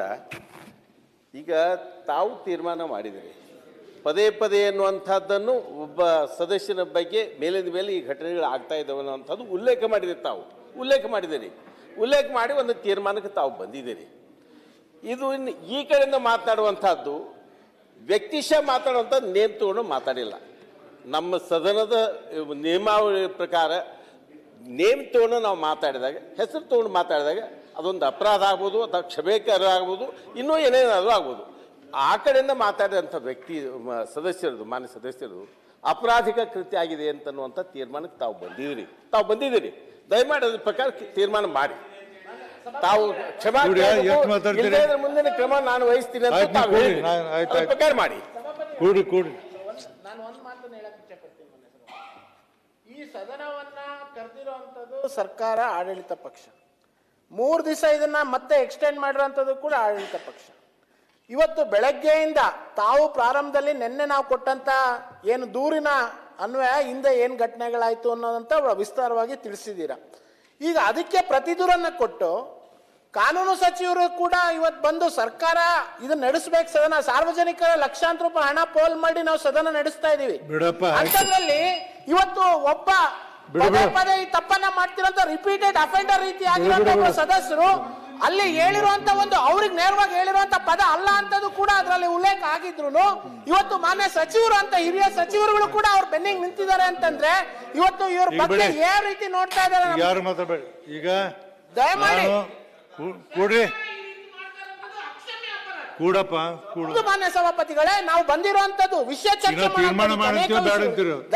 ಈಗ ತಾವು ತೀರ್ಮಾನ ಮಾಡಿದಿರಿ, ಪದೇ ಪದೇ ಎನ್ನುವಂಥದ್ದನ್ನು ಒಬ್ಬ ಸದಸ್ಯನ ಬಗ್ಗೆ ಮೇಲಿಂದ ಮೇಲೆ ಈ ಘಟನೆಗಳು ಆಗ್ತಾ ಇದ್ದಾವೆ ಅನ್ನೋಂಥದ್ದು ಉಲ್ಲೇಖ ಮಾಡಿದಿರಿ. ತಾವು ಉಲ್ಲೇಖ ಮಾಡಿ ಒಂದು ತೀರ್ಮಾನಕ್ಕೆ ತಾವು ಬಂದಿದ್ದೀರಿ. ಇದು ಇನ್ನು ಈ ಕಡೆಯಿಂದ ಮಾತನಾಡುವಂಥದ್ದು ವ್ಯಕ್ತಿಶಃ ಮಾತಾಡುವಂಥದ್ದು ನೇಮ್ ತಗೊಂಡು ಮಾತಾಡಿಲ್ಲ. ನಮ್ಮ ಸದನದ ನಿಯಮಾವಳಿ ಪ್ರಕಾರ ನೇಮ್ ತಗೊಂಡು ನಾವು ಮಾತಾಡಿದಾಗ, ಹೆಸರು ತಗೊಂಡು ಮಾತಾಡಿದಾಗ ಅದೊಂದು ಅಪರಾಧ ಆಗ್ಬೋದು ಅಥವಾ ಕ್ಷಮೆಕರ ಆಗ್ಬೋದು, ಇನ್ನೂ ಏನೇನಾದರೂ ಆಗ್ಬೋದು. ಆ ಕಡೆಯಿಂದ ಮಾತಾಡಿದಂಥ ವ್ಯಕ್ತಿ ಮಾನ್ಯ ಸದಸ್ಯರು ಅಪರಾಧಿಕ ಕೃತ್ಯ ಆಗಿದೆ ಅಂತನ್ನುವಂಥ ತೀರ್ಮಾನಕ್ಕೆ ತಾವು ಬಂದಿದ್ದೀರಿ. ದಯಮಾಡಿ ಅದ್ರ ಪ್ರಕಾರ ತೀರ್ಮಾನ ಮಾಡಿ. ತಾವು ಕ್ಷಮಾ ಮುಂದಿನ ಕ್ರಮ ನಾನು ವಹಿಸ್ತೀನಿ ಅಂತ ತಾವು ಪ್ರಕಾರ ಮಾಡಿ. ನಾನು ಒಂದು ಮಾತನ್ನು ಹೇಳಕ್ ಇಷ್ಟಪಡ್ತೀನಿ. ಈ ಸದನವನ್ನ ಕರೆದಿರುವಂಥದ್ದು ಸರ್ಕಾರ, ಆಡಳಿತ ಪಕ್ಷ. 3 ದಿವಸ ಇದನ್ನ ಮತ್ತೆ ಎಕ್ಸ್ಟೆಂಡ್ ಮಾಡಿರುವಂಥದ್ದು ಕೂಡ ಆಡಳಿತ ಪಕ್ಷ. ಇವತ್ತು ಬೆಳಗ್ಗೆಯಿಂದ ತಾವು ಪ್ರಾರಂಭದಲ್ಲಿ ನಿನ್ನೆ ನಾವು ಕೊಟ್ಟಂತ ಏನು ದೂರಿನ ಅನ್ವಯ ಹಿಂದೆ ಏನು ಘಟನೆಗಳಾಯ್ತು ಅನ್ನೋದಂತ ವಿಸ್ತಾರವಾಗಿ ತಿಳಿಸಿದ್ದೀರಾ. ಈಗ ಅದಕ್ಕೆ ಪ್ರತಿದೂರನ್ನ ಕೊಟ್ಟು ಕಾನೂನು ಸಚಿವರು ಕೂಡ ಇವತ್ತು ಬಂದು ಸರ್ಕಾರ ಇದನ್ನ ನಡೆಸಬೇಕು, ಸದನ ಸಾರ್ವಜನಿಕರ ಲಕ್ಷಾಂತರ ರೂಪಾಯಿ ಹಣ ಪೋಲ್ ಮಾಡಿ ನಾವು ಸದನ ನಡೆಸ್ತಾ ಇದೀವಿ. ಅಂತದ್ರಲ್ಲಿ ಇವತ್ತು ಒಬ್ಬ ಪದೇ ಈ ತಪ್ಪನ್ನ ಮಾಡ್ತಿರೋಂತ ರಿಪೀಟೆಡ್ ಅಫೆಂಡರ್ ರೀತಿ ಆಗಿರೋ ಸದಸ್ಯರು ಅಲ್ಲಿ ಹೇಳಿರುವಂತ ಒಂದು ಅವ್ರಿಗೆ ನೇರವಾಗಿ ಹೇಳಿರುವಂತ ಪದ ಅಲ್ಲ ಅಂತದ್ದು ಕೂಡ ಅದರಲ್ಲಿ ಉಲ್ಲೇಖ ಆಗಿದ್ರು ಇವತ್ತು ಮಾನ್ಯ ಸಚಿವರು ಅಂತ ಹಿರಿಯ ಸಚಿವರುಗಳು ಕೂಡ ಅವ್ರು ಬೆನ್ನಿಗೆ ನಿಂತಿದ್ದಾರೆ ಅಂತಂದ್ರೆ ಇವತ್ತು ಇವ್ರ ಬಗ್ಗೆ ಯಾವ ರೀತಿ ನೋಡ್ತಾ ಇದ್ದಾರೆ ಯಾರು ಮಾತಾಡಬೇಡಿ. ಈಗ ದಯಮಾಡಿ ಕೂಡ್ರಿ, ಕೂಡಪ್ಪ ಮಾನ್ಯ ಸಭಾಪತಿಗಳೇ, ನಾವು ಬಂದಿರುವಂತದ್ದು ವಿಷಯ ಚರ್ಚೆ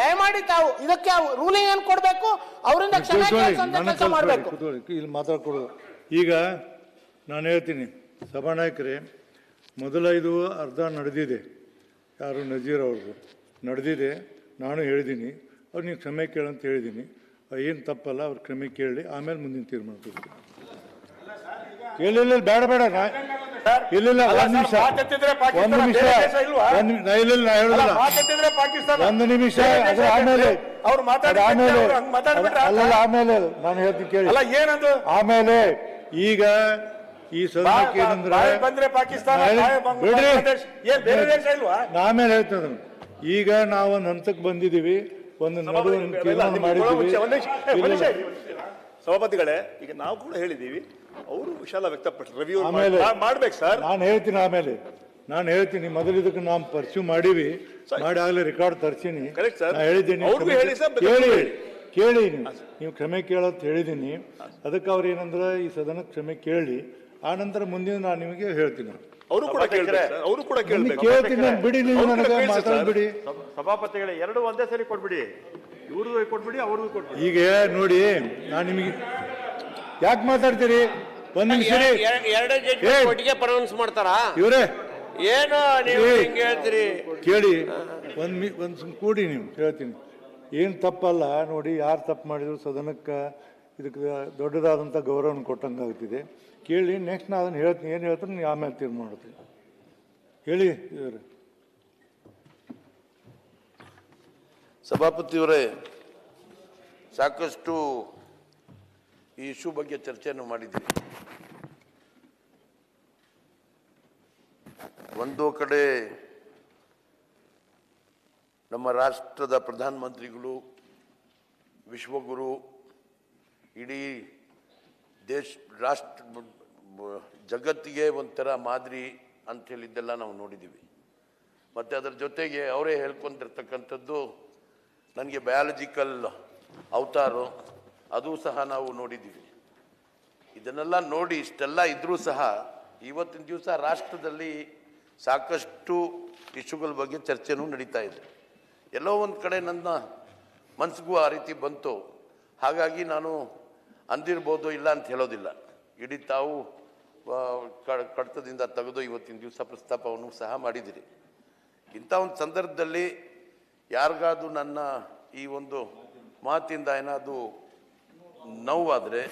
ದಯಮಾಡಿ ತಾವು ಇದಕ್ಕೆ ರೂಲಿಂಗ್ ಏನ್ ಕೊಡ್ಬೇಕು, ಅವರಿಂದ ಕ್ಷಮೆ ಕೆಲಸ ಮಾಡಬೇಕು. ಇಲ್ಲಿ ಮಾತಾಡ್ಕೊಡೋದು. ಈಗ ನಾನು ಹೇಳ್ತೀನಿ ಸಭಾನಾಯಕರೇ, ಮೊದಲ ಇದು ಅರ್ಧ ನಡೆದಿದೆ, ಯಾರು ನಜೀರ್ ಅವ್ರದ್ದು ನಡೆದಿದೆ. ನಾನು ಹೇಳಿದ್ದೀನಿ ಅವ್ರು ನೀವು ಕ್ಷಮೆ ಕೇಳಂತ ಹೇಳಿದ್ದೀನಿ. ಏನು ತಪ್ಪಲ್ಲ, ಅವ್ರು ಕ್ಷಮೆ ಕೇಳಿ ಆಮೇಲೆ ಮುಂದಿನ ತೀರ್ಮಾನ ತಗೋತೀನಿ. ಇಲ್ಲ ಬೇಡ ಇಲ್ಲ ಒಂದು ನಿಮಿಷ ಒಂದು ನಿಮಿಷ ಅದ್ರ ಆಮೇಲೆ ಆಮೇಲೆ ನಾನು ಹೇಳ್ತೀನಿ ಕೇಳಿ. ಆಮೇಲೆ ಈಗ ಈ ಸದನಕ್ಕೆ ಏನಂದ್ರೆ ಆಮೇಲೆ ಹೇಳ್ತೇನೆ. ಈಗ ನಾವು ಒಂದು ಹಂತಕ್ಕೆ ಬಂದಿದ್ದೀವಿ, ಒಂದು ನಡುವೆ ತೀರ್ಮಾನ ಮಾಡಿದ್ದೀವಿ. ಸಭಾಪತಿಗಳೇ, ಈಗ ನಾವು ಕೂಡ ಹೇಳಿದ್ದೀವಿ, ಅವರು ವಿಶಾಲ ವ್ಯಕ್ತಪಡಿಸಿದ್ರು. ರವಿ ಮಾಡ್ಬೇಕು ಸರ್. ನಾನು ಹೇಳ್ತೀನಿ ಮೊದಲು ಇದಕ್ಕೆ ನಾವು ಪರ್ಸ್ಯೂ ಮಾಡೀವಿ, ಮಾಡಿ ಆಗಲೇ ರೆಕಾರ್ಡ್ ತರ್ಸೀನಿ. ಹೇಳಿದ್ದೀನಿ ಕೇಳಿ ನೀವು ಕ್ಷಮೆ ಕೇಳಂತ ಹೇಳಿದ್ದೀನಿ. ಅದಕ್ಕೆ ಅವ್ರು ಏನಂದ್ರೆ ಈ ಸದನ ಕ್ಷಮೆ ಕೇಳಿ, ಆ ನಂತರ ಮುಂದಿನ ನಾನು ನಿಮಗೆ ಹೇಳ್ತೀನಿ. ಅವರು ಕೂಡ ಕೇಳ್ತೀನಿ, ಬಿಡಿ, ನೀವು ನನಗೆ ಮಾತಾಡ್ಬಿಡಿ. ಸಭಾಪತಿಗಳೇ, ಎರಡು ಒಂದೇ ಸರಿ ಕೊಡ್ಬಿಡಿ, ಇವ್ರದ್ದು ಕೊಟ್ಬಿಡಿ, ಅವ್ರದ್ದು ಕೊಟ್ಬಿಡಿ. ಈಗ ನೋಡಿ, ನಾನು ನಿಮಗೆ ಯಾಕೆ ಮಾತಾಡ್ತೀರಿ? ಒಂದ್ ನಿಮಿಷ ಮಾಡ್ತಾರಾ ಇವರೇ? ಏನು ಹೇಳ್ತೀರಿ ಕೇಳಿ, ಒಂದ್ ಕೂಡಿ ನೀವು ಹೇಳ್ತೀನಿ. ಏನು ತಪ್ಪಲ್ಲ ನೋಡಿ, ಯಾರು ತಪ್ಪು ಮಾಡಿದ್ರು ಸದನಕ್ಕೆ ಇದಕ್ಕೆ ದೊಡ್ಡದಾದಂಥ ಗೌರವನ ಕೊಟ್ಟಂಗಾಗ್ತಿದೆ. ಕೇಳಿ, ನೆಕ್ಸ್ಟ್ ನಾನು ಅದನ್ನು ಹೇಳ್ತೀನಿ. ಏನು ಹೇಳ್ತಾರೆ ನೀವು ಆಮೇಲೆ ತೀರ್ಮಾನ ಮಾಡ್ತೀನಿ. ಹೇಳಿ ಇವರೇ. ಸಭಾಪತಿಯವರೇ, ಸಾಕಷ್ಟು ಈ ಇಶ್ಯೂ ಬಗ್ಗೆ ಚರ್ಚೆಯನ್ನು ಮಾಡಿದ್ದೀವಿ. ಒಂದು ಕಡೆ ನಮ್ಮ ರಾಷ್ಟ್ರದ ಪ್ರಧಾನಮಂತ್ರಿಗಳು, ವಿಶ್ವಗುರು, ಇಡೀ ರಾಷ್ಟ್ರ ಜಗತ್ತಿಗೆ ಒಂಥರ ಮಾದರಿ ಅಂತ ಹೇಳಿದ್ದೆಲ್ಲ ನಾವು ನೋಡಿದ್ದೀವಿ. ಮತ್ತು ಅದರ ಜೊತೆಗೆ ಅವರೇ ಹೇಳ್ಕೊಂಡಿರ್ತಕ್ಕಂಥದ್ದು ನನಗೆ ಬಯಾಲಜಿಕಲ್ ಅವತಾರು, ಅದು ಸಹ ನಾವು ನೋಡಿದ್ದೀವಿ. ಇದನ್ನೆಲ್ಲ ನೋಡಿ ಇಷ್ಟೆಲ್ಲ ಇದ್ರೂ ಸಹ ಇವತ್ತಿನ ದಿವಸ ರಾಷ್ಟ್ರದಲ್ಲಿ ಸಾಕಷ್ಟು ಇಶ್ಯೂಗಳ ಬಗ್ಗೆ ಚರ್ಚೆನೂ ನಡೀತಾ ಇದೆ. ಎಲ್ಲೋ ಒಂದು ಕಡೆ ನನ್ನ ಮನಸ್ಸಿಗೂ ಆ ರೀತಿ ಬಂತು. ಹಾಗಾಗಿ ನಾನು ಅಂದಿರ್ಬೋದು, ಇಲ್ಲ ಅಂತ ಹೇಳೋದಿಲ್ಲ. ಇಡೀ ತಾವು ಕಡತದಿಂದ ತೆಗೆದು ಇವತ್ತಿನ ದಿವಸ ಪ್ರಸ್ತಾಪವನ್ನು ಸಹ ಮಾಡಿದಿರಿ. ಇಂಥ ಒಂದು ಸಂದರ್ಭದಲ್ಲಿ ಯಾರಿಗಾದ್ರೂ ನನ್ನ ಈ ಒಂದು ಮಾತಿಂದ ಏನಾದರೂ ನೋವಾದರೆ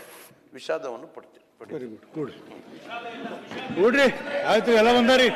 ವಿಷಾದವನ್ನು ಪಡ್ತೀನಿ. ವೆರಿ ಗುಡ್, ಕೂಡ್ರಿ, ಆಯ್ತು, ಎಲ್ಲ ಬಂದಾರಿ.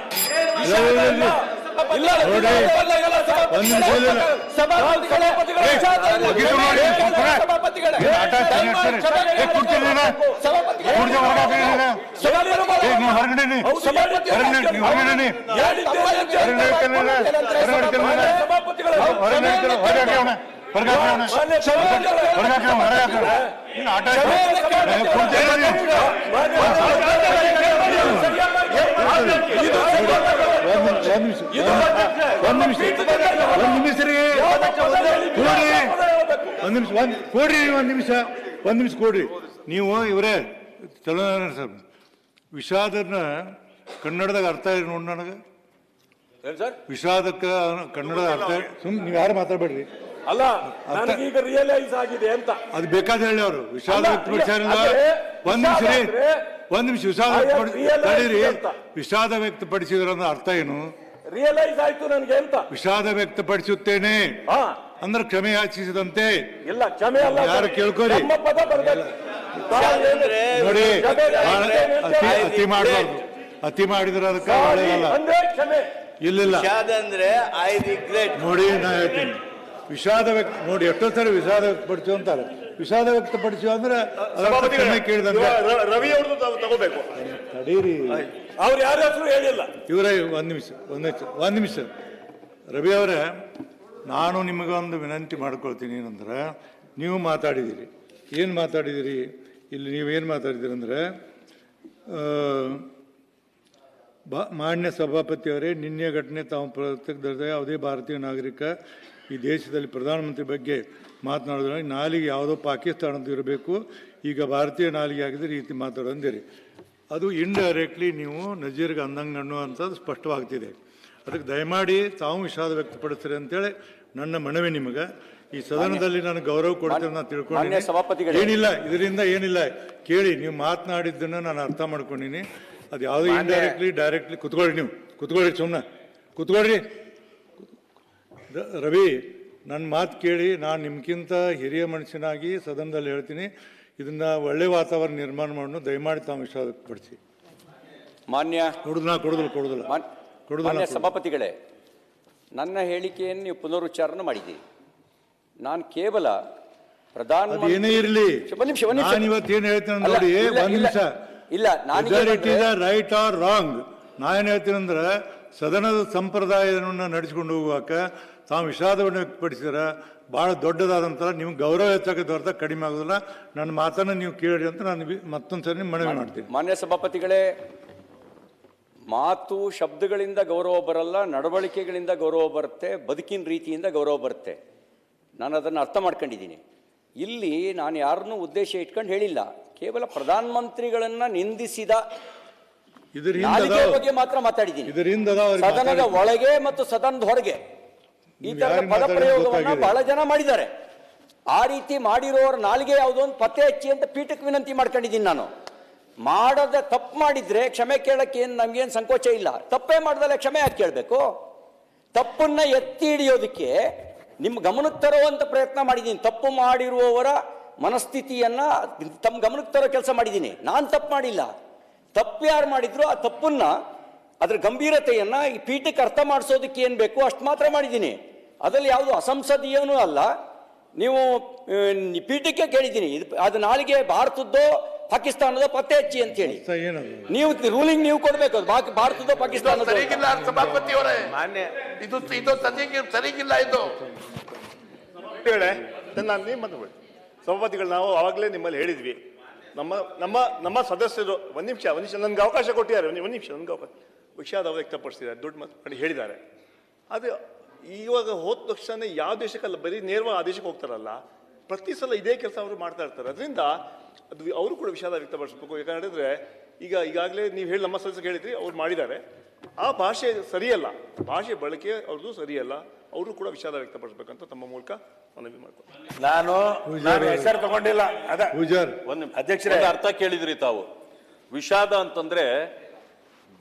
ಒಂದ್ ನಿಮಿಷ ಕೊಡ್ರಿ ನೀವು. ಇವರೇ ಚಲೋ ಸರ್, ವಿಷಾದನ ಕನ್ನಡದಾಗ ಅರ್ಥ ಇದೆ ನೋಡಿ ನನಗೆ. ವಿಷಾದಕ್ಕೆ ಕನ್ನಡದ ಅರ್ಥ ನೀವು ಯಾರು ಮಾತಾಡ್ಬೇಡ್ರಿ. ಅಲ್ಲ, ಈಗ ರಿಯಲೈಸ್ ಆಗಿದೆ ಅಂತ ಅದು ಬೇಕಾದ ಹೇಳಿ. ಅವರು ವಿಷಾದ ವ್ಯಕ್ತಪಡಿಸಿಲ್ಲ. ಒಂದ್ ನಿಮಿಷ ವಿಷಾದ ವ್ಯಕ್ತಪಡಿಸಿದ್ರ ಅರ್ಥ ಏನು? ರಿಯಲೈಸ್ ಆಯ್ತು ನನಗೆ ಅಂತ. ವಿಷಾದ ವ್ಯಕ್ತಪಡಿಸುತ್ತೇನೆ ಅಂದ್ರೆ ಕ್ಷಮೆ ಯಾಚಿಸಿದಂತೆ. ಇಲ್ಲ, ಕ್ಷಮೆ ಅಲ್ಲ, ಯಾರು ಕೇಳ್ಕೋರಿ ನೋಡಿ. ಅತಿ ಮಾಡಬಾರ್ದು. ಅತಿ ಮಾಡಿದ್ರೆ ಅದಕ್ಕೆ ಒಳ್ಳೆಯದಲ್ಲ. ಇಲ್ಲ ಅಂದ್ರೆ ಐ ರಿಗ್ರೆಟ್. ನೋಡಿ ನಾ ಹೇಳ್ತೀನಿ, ವಿಷಾದ ವ್ಯಕ್ತ ನೋಡಿ ಎಷ್ಟೋ ಸರಿ ವಿಷಾದ ವ್ಯಕ್ತಪಡಿಸಿ ಅಂತಾರೆ. ವಿಷಾದ ವ್ಯಕ್ತಪಡಿಸಿ ಅಂದ್ರೆ ಕೇಳಿದಂಗೆ ರವಿ ಅವ್ರದ್ದು ತಗೋಬೇಕು. ತಡೀರಿ, ಅವ್ರು ಯಾರ ಹೆಸರು ಹೇಳಿಲ್ಲ. ಇವರೇ ಒಂದ್ ನಿಮಿಷ ರವಿ ಅವರೇ, ನಾನು ನಿಮಗೊಂದು ವಿನಂತಿ ಮಾಡ್ಕೊಳ್ತೀನಿ. ಏನಂದ್ರೆ ನೀವು ಮಾತಾಡಿದ್ದೀರಿ, ಏನು ಮಾತಾಡಿದ್ದೀರಿ ಇಲ್ಲಿ, ನೀವೇನು ಮಾತಾಡಿದ್ದೀರಿ ಅಂದರೆ ಮಾನ್ಯ ಸಭಾಪತಿಯವರೇ, ನಿನ್ನೆ ಘಟನೆ ತಾವು ಪ್ರತ್ಯಕ್ಷ ಯಾವುದೇ ಭಾರತೀಯ ನಾಗರಿಕ ಈ ದೇಶದಲ್ಲಿ ಪ್ರಧಾನಮಂತ್ರಿ ಬಗ್ಗೆ ಮಾತನಾಡಿದ್ರೆ ನಾಲಿಗೆ ಯಾವುದೋ ಪಾಕಿಸ್ತಾನದ್ದು ಇರಬೇಕು, ಈಗ ಭಾರತೀಯ ನಾಲಿಗೆ ಆಗಿದ್ರೆ ಈ ರೀತಿ ಮಾತಾಡೋದಿರಿ. ಅದು ಇಂಡೈರೆಕ್ಟ್ಲಿ ನೀವು ನಜೀರ್ಗೆ ಅಂದಂಗೆ ಅನ್ನುವಂಥದ್ದು ಸ್ಪಷ್ಟವಾಗ್ತಿದೆ. ಅದಕ್ಕೆ ದಯಮಾಡಿ ತಾವು ವಿಷಾದ ವ್ಯಕ್ತಪಡಿಸ್ರಿ ಅಂತೇಳಿ ನನ್ನ ಮನವಿ ನಿಮಗೆ. ಈ ಸದನದಲ್ಲಿ ನಾನು ಗೌರವ ಕೊಡ್ತೇನೆ ನಾನು ತಿಳ್ಕೊಂಡಿದ್ದೀನಿ. ಏನಿಲ್ಲ, ಇದರಿಂದ ಏನಿಲ್ಲ, ಕೇಳಿ ನೀವು ಮಾತನಾಡಿದ್ದನ್ನು ನಾನು ಅರ್ಥ ಮಾಡ್ಕೊಂಡಿನಿ. ಅದು ಯಾವುದೋ ಇಂಡೈರೆಕ್ಟ್ಲಿ ಡೈರೆಕ್ಟ್ಲಿ ಕುತ್ಕೊಳ್ಳಿ, ನೀವು ಕುತ್ಕೊಳ್ಳಿ, ಸುಮ್ಮನೆ ಕುತ್ಕೊಳ್ರಿ. ರವಿ, ನನ್ನ ಮಾತು ಕೇಳಿ, ನಾನು ನಿಮ್ಗಿಂತ ಹಿರಿಯ ಮನುಷ್ಯನಾಗಿ ಸದನದಲ್ಲಿ ಹೇಳ್ತೀನಿ, ಇದನ್ನ ಒಳ್ಳೆ ವಾತಾವರಣ ನಿರ್ಮಾಣ ಮಾಡೋಣ. ದಯಮಾಡಿ ತಾವು ವಿಷಾದ ವ್ಯಕ್ತಪಡಿಸಿ. ಮಾನ್ಯ ಕೊಡುದಿಲ್ಲ ಸಭಾಪತಿಗಳೇ, ನನ್ನ ಹೇಳಿಕೆಯನ್ನು ನೀವು ಪುನರುಚ್ಚಾರಣ ಮಾಡಿದ್ದೀರಿ. ನಾನು ಕೇವಲ ಪ್ರಧಾನ ಏನೇ ಇರಲಿ, ನಾನು ಇವತ್ತೇನು ಹೇಳ್ತೇನೆ ನೋಡಿ, ಒಂದ್ ನಿಮಿಷ ಇಲ್ಲ, ರೈಟ್ ಆರ್ ರಾಂಗ್, ನಾನೇನು ಹೇಳ್ತೀನಿ ಅಂದ್ರೆ ಸದನದ ಸಂಪ್ರದಾಯವನ್ನು ನಡೆಸಿಕೊಂಡು ಹೋಗುವಾಗ ತಾವು ವಿಷಾದವನ್ನು ವ್ಯಕ್ತಪಡಿಸಿದ್ರ ಭಾಳ ದೊಡ್ಡದಾದಂಥ ನಿಮ್ಗೆ ಗೌರವ ಹೆಚ್ಚಾಗತ್ತೆ ಹೊರತ ಕಡಿಮೆ ಆಗೋದಿಲ್ಲ. ನನ್ನ ಮಾತನ್ನು ನೀವು ಕೇಳಿ ಅಂತ ನಾನು ಮತ್ತೊಂದು ಸರಿ ಮನವಿ ಮಾಡ್ತೀನಿ. ಮಾನ್ಯ ಸಭಾಪತಿಗಳೇ, ಮಾತು ಶಬ್ದಗಳಿಂದ ಗೌರವ ಬರಲ್ಲ, ನಡವಳಿಕೆಗಳಿಂದ ಗೌರವ ಬರುತ್ತೆ, ಬದುಕಿನ ರೀತಿಯಿಂದ ಗೌರವ ಬರುತ್ತೆ. ನಾನು ಅದನ್ನು ಅರ್ಥ ಮಾಡ್ಕೊಂಡಿದ್ದೀನಿ. ಇಲ್ಲಿ ನಾನು ಯಾರನ್ನೂ ಉದ್ದೇಶ ಇಟ್ಕೊಂಡು ಹೇಳಿಲ್ಲ, ಕೇವಲ ಪ್ರಧಾನಮಂತ್ರಿಗಳನ್ನ ನಿಂದಿಸಿದ ಬಗ್ಗೆ ಮಾತ್ರ ಮಾತಾಡಿದ್ದೀನಿ. ಸದನದ ಒಳಗೆ ಮತ್ತು ಸದನದ ಹೊರಗೆ ಈ ತರದ ಪದ ಪ್ರಯೋಗವನ್ನ ಬಹಳ ಜನ ಮಾಡಿದ್ದಾರೆ. ಆ ರೀತಿ ಮಾಡಿರೋರ ನಾಲಿಗೆ ಯಾವುದೋ ಒಂದು ಪತ್ತೆ ಹಚ್ಚಿ ಅಂತ ಪೀಠಕ್ಕೆ ವಿನಂತಿ ಮಾಡ್ಕೊಂಡಿದ್ದೀನಿ. ನಾನು ಮಾಡದ ತಪ್ಪು ಮಾಡಿದ್ರೆ ಕ್ಷಮೆ ಕೇಳಕ್ಕೆ ಏನು ನಮ್ಗೇನು ಸಂಕೋಚ ಇಲ್ಲ. ತಪ್ಪೇ ಮಾಡ್ದಲ್ಲ ಕ್ಷಮೆ ಯಾಕೆ ಕೇಳಬೇಕು? ತಪ್ಪನ್ನ ಎತ್ತಿ ಹಿಡಿಯೋದಕ್ಕೆ ನಿಮ್ಮ ಗಮನಕ್ಕೆ ತರುವಂತ ಪ್ರಯತ್ನ ಮಾಡಿದ್ದೀನಿ. ತಪ್ಪು ಮಾಡಿರುವವರ ಮನಸ್ಥಿತಿಯನ್ನ ತಮ್ಮ ಗಮನಕ್ಕೆ ತರೋ ಕೆಲಸ ಮಾಡಿದ್ದೀನಿ. ನಾನು ತಪ್ಪು ಮಾಡಿಲ್ಲ. ತಪ್ಪು ಯಾರು ಮಾಡಿದ್ರು ಆ ತಪ್ಪನ್ನ, ಅದ್ರ ಗಂಭೀರತೆಯನ್ನ ಈ ಪೀಠಕ್ಕೆ ಅರ್ಥ ಮಾಡಿಸೋದಕ್ಕೆ ಏನು ಬೇಕು ಅಷ್ಟು ಮಾತ್ರ ಮಾಡಿದ್ದೀನಿ. ಅದರಲ್ಲಿ ಯಾವುದು ಅಸಂಸದೀಯನೂ ಅಲ್ಲ. ನೀವು ಪೀಠಕ್ಕೆ ಕೇಳಿದ್ದೀನಿ, ಅದು ನಾಳೆಗೆ ಭಾರತದ್ದೋ ಪಾಕಿಸ್ತಾನದ ಪತ್ತೆ ಹಚ್ಚಿ ಅಂತ ಹೇಳಿ ನೀವು ರೂಲಿಂಗ್ ನೀವು ಕೊಡ್ಬೇಕು. ಭಾರತದ ಪಾಕಿಸ್ತಾನದ ಸಭಾಪತಿಯವರೇ, ಇದು ಸರಿಗಿಲ್ಲ. ಇದು ಸಭಾಪತಿಗಳು ನಾವು ಆವಾಗಲೇ ನಿಮ್ಮಲ್ಲಿ ಹೇಳಿದ್ವಿ, ನಮ್ಮ ಸದಸ್ಯರು ಒಂದ್ ನಿಮಿಷ ನನ್ಗೆ ಅವಕಾಶ ಕೊಟ್ಟಿದ್ದಾರೆ. ಒಂದ್ ನಿಮಿಷ ನನ್ಗೆ ಅವಕಾಶ ವಿಷಾದ ವ್ಯಕ್ತಪಡಿಸಿದ್ದಾರೆ, ದುಡ್ಡು ಮಾತು ಹೇಳಿದ್ದಾರೆ. ಅದು ಇವಾಗ ಹೋದ ತಕ್ಷಣ ಯಾವ ದೇಶಕ್ಕಲ್ಲ, ಬರೀ ನೇರವಾಗಿ ಆ ದೇಶಕ್ಕೆ ಹೋಗ್ತಾರಲ್ಲ, ಪ್ರತಿ ಸಲ ಇದೇ ಕೆಲಸ ಅವರು ಮಾಡ್ತಾ ಇರ್ತಾರೆ. ಅದರಿಂದ ಅದು ಅವರು ಕೂಡ ವಿಷಾದ ವ್ಯಕ್ತಪಡಿಸ್ಬೇಕು. ಯಾಕಂದ್ರೆ ಈಗಾಗಲೇ ನೀವು ಹೇಳಿ ನಮ್ಮ ಸದಸ್ಯರು ಹೇಳಿದ್ರಿ, ಅವ್ರು ಮಾಡಿದ್ದಾರೆ. ಆ ಭಾಷೆ ಸರಿಯಲ್ಲ, ಭಾಷೆ ಬಳಕೆ ಅವ್ರದ್ದು ಸರಿಯಲ್ಲ. ಅವರು ಕೂಡ ವಿಷಾದ ವ್ಯಕ್ತಪಡಿಸ್ಬೇಕಂತ ತಮ್ಮ ಮೂಲಕ ಮನವಿ ಮಾಡ್ತಾರೆ. ನಾನು ಹೆಸರು ತಗೊಂಡಿಲ್ಲ. ಅಧ್ಯಕ್ಷರೇ, ಅರ್ಥ ಕೇಳಿದ್ರಿ ತಾವು. ವಿಷಾದ ಅಂತಂದ್ರೆ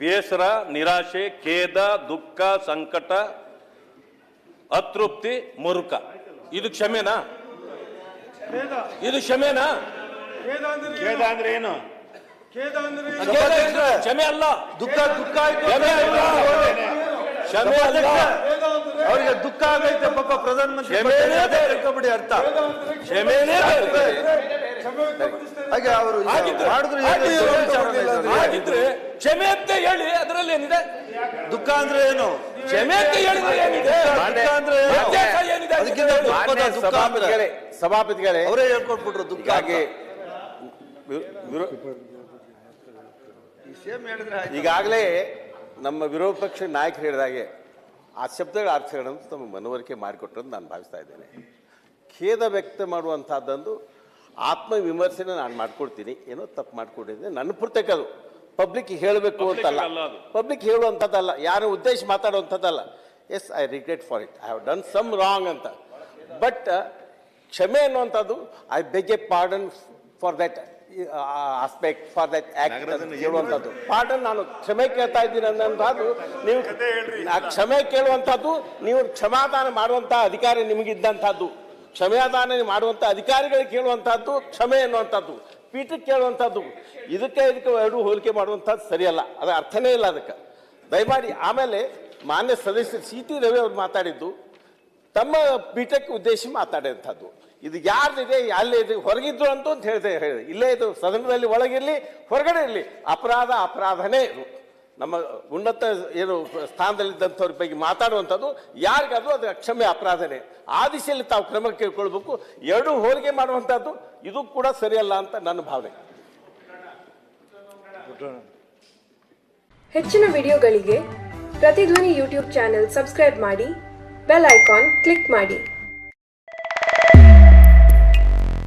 ಬೇಸರ, ನಿರಾಶೆ, ಖೇದ, ದುಃಖ, ಸಂಕಟ, ಅತೃಪ್ತಿ, ಮರುಕ. ಇದು ಕ್ಷಮೆನಾ? ಇದು ಕ್ಷಮೆನಾ? ಖೇದ ಅಂದ್ರೆ ಏನು? ಕ್ಷಮೆ ಅಲ್ಲ, ದುಃಖ ಅವರಿಗೆ ದುಃಖ ಆಗೈತೆ ಪಾಪ ಪ್ರಧಾನಮಂತ್ರಿ ಅರ್ಥ. ಹಾಗೆ ಅವರು ಆಗಿದ್ರೆ ಕ್ಷಮೆ ಅಂತ ಹೇಳಿ, ಅದರಲ್ಲಿ ಏನಿದೆ? ದುಃಖ ಅಂದ್ರೆ ಏನು? ಕ್ಷಮೆ ಅಂತ ಹೇಳಿದ್ರೆ ಏನಿದೆ? ಸಭಾಪತಿಗಳೇ ಅವರೇ ಹೇಳ್ಕೊಟ್ಬಿಟ್ರು ದುಃಖ. ಈಗಾಗಲೇ ನಮ್ಮ ವಿರೋಧ ಪಕ್ಷ ನಾಯಕರು ಹೇಳಿದಾಗೆ ಆ ಶಬ್ದಗಳ ಅರ್ಥಗಳನ್ನು ತಮ್ಮ ಮನವರಿಕೆ ಮಾಡಿಕೊಟ್ಟರು ನಾನು ಭಾವಿಸ್ತಾ ಇದ್ದೇನೆ. ಖೇದ ವ್ಯಕ್ತ ಮಾಡುವಂಥದ್ದೊಂದು ಆತ್ಮವಿಮರ್ಶೆನ ನಾನು ಮಾಡ್ಕೊಡ್ತೀನಿ. ಏನೋ ತಪ್ಪು ಮಾಡ್ಕೊಂಡಿದ್ದೆ, ನನ್ನ ಪುಸ್ತಕ ಅದು ಪಬ್ಲಿಕ್ ಹೇಳಬೇಕು ಅಂತಲ್ಲ, ಪಬ್ಲಿಕ್ ಹೇಳುವಂಥದ್ದಲ್ಲ, ಯಾರು ಉದ್ದೇಶ ಮಾತಾಡುವಂಥದ್ದಲ್ಲ. Yes, I regret for it, I have done some wrong ಅಂತ. ಬಟ್ ಕ್ಷಮೆ ಅನ್ನುವಂಥದ್ದು, I beg a pardon for that aspect, for that act ಹೇಳುವಂಥದ್ದು. ಪಾರ್ಡನ್, ನಾನು ಕ್ಷಮೆ ಕೇಳ್ತಾ ಇದ್ದೀನಿ ಅನ್ನೋಂಥದ್ದು, ನೀವು ಕ್ಷಮೆ ಕೇಳುವಂಥದ್ದು, ನೀವು ಕ್ಷಮಾದಾನ ಮಾಡುವಂಥ ಅಧಿಕಾರ ನಿಮಗಿದ್ದಂಥದ್ದು, ಕ್ಷಮಾದಾನ ಮಾಡುವಂಥ ಅಧಿಕಾರಿಗಳಿಗೆ ಕೇಳುವಂಥದ್ದು ಕ್ಷಮೆ ಅನ್ನುವಂಥದ್ದು. ಪೀಠಕ್ಕೆ ಕೇಳುವಂಥದ್ದು. ಇದಕ್ಕೆ ಎರಡು ಹೋಲಿಕೆ ಮಾಡುವಂಥದ್ದು ಸರಿಯಲ್ಲ, ಅದು ಅರ್ಥನೇ ಇಲ್ಲ ಅದಕ್ಕೆ. ದಯಮಾಡಿ ಆಮೇಲೆ ಮಾನ್ಯ ಸದಸ್ಯರು ಸಿ ಟಿ ರವಿ ಅವರು ಮಾತಾಡಿದ್ದು ತಮ್ಮ ಪೀಠಕ್ಕೆ ಉದ್ದೇಶಿಸಿ ಮಾತಾಡಿದಂಥದ್ದು. ಇದು ಯಾರ್ದಿದೆ ಅಲ್ಲಿದೆ ಹೊರಗಿದ್ರು ಅಂತ ಹೇಳಿದೆ ಇಲ್ಲೇ ಇದು ಸದನದಲ್ಲಿ ಒಳಗಿರಲಿ ಹೊರಗಡೆ ಇರಲಿ ಅಪರಾಧನೇ ಇದು. ನಮ್ಮ ಉನ್ನತ ಏನು ಸ್ಥಾನದಲ್ಲಿದ್ದಂಥವ್ರ ಬಗ್ಗೆ ಮಾತಾಡುವಂಥದ್ದು ಯಾರಿಗಾದ್ರೂ ಅದು ಅಕ್ಷಮ್ಯ ಅಪರಾಧನೇ. ಆ ದಿಶೆಯಲ್ಲಿ ತಾವು ಕ್ರಮ ಕೈಗೊಳ್ಬೇಕು. ಎರಡೂ ಹೋಲಿಕೆ ಮಾಡುವಂಥದ್ದು ಇದು ಕೂಡ ಸರಿಯಲ್ಲ ಅಂತ ನನ್ನ ಭಾವನೆ. ಹೆಚ್ಚಿನ ವಿಡಿಯೋಗಳಿಗೆ ಪ್ರತಿಧ್ವನಿ ಯೂಟ್ಯೂಬ್ ಚಾನೆಲ್ ಸಬ್ಸ್ಕ್ರೈಬ್ ಮಾಡಿ, ಬೆಲ್ ಐಕಾನ್ ಕ್ಲಿಕ್ ಮಾಡಿ.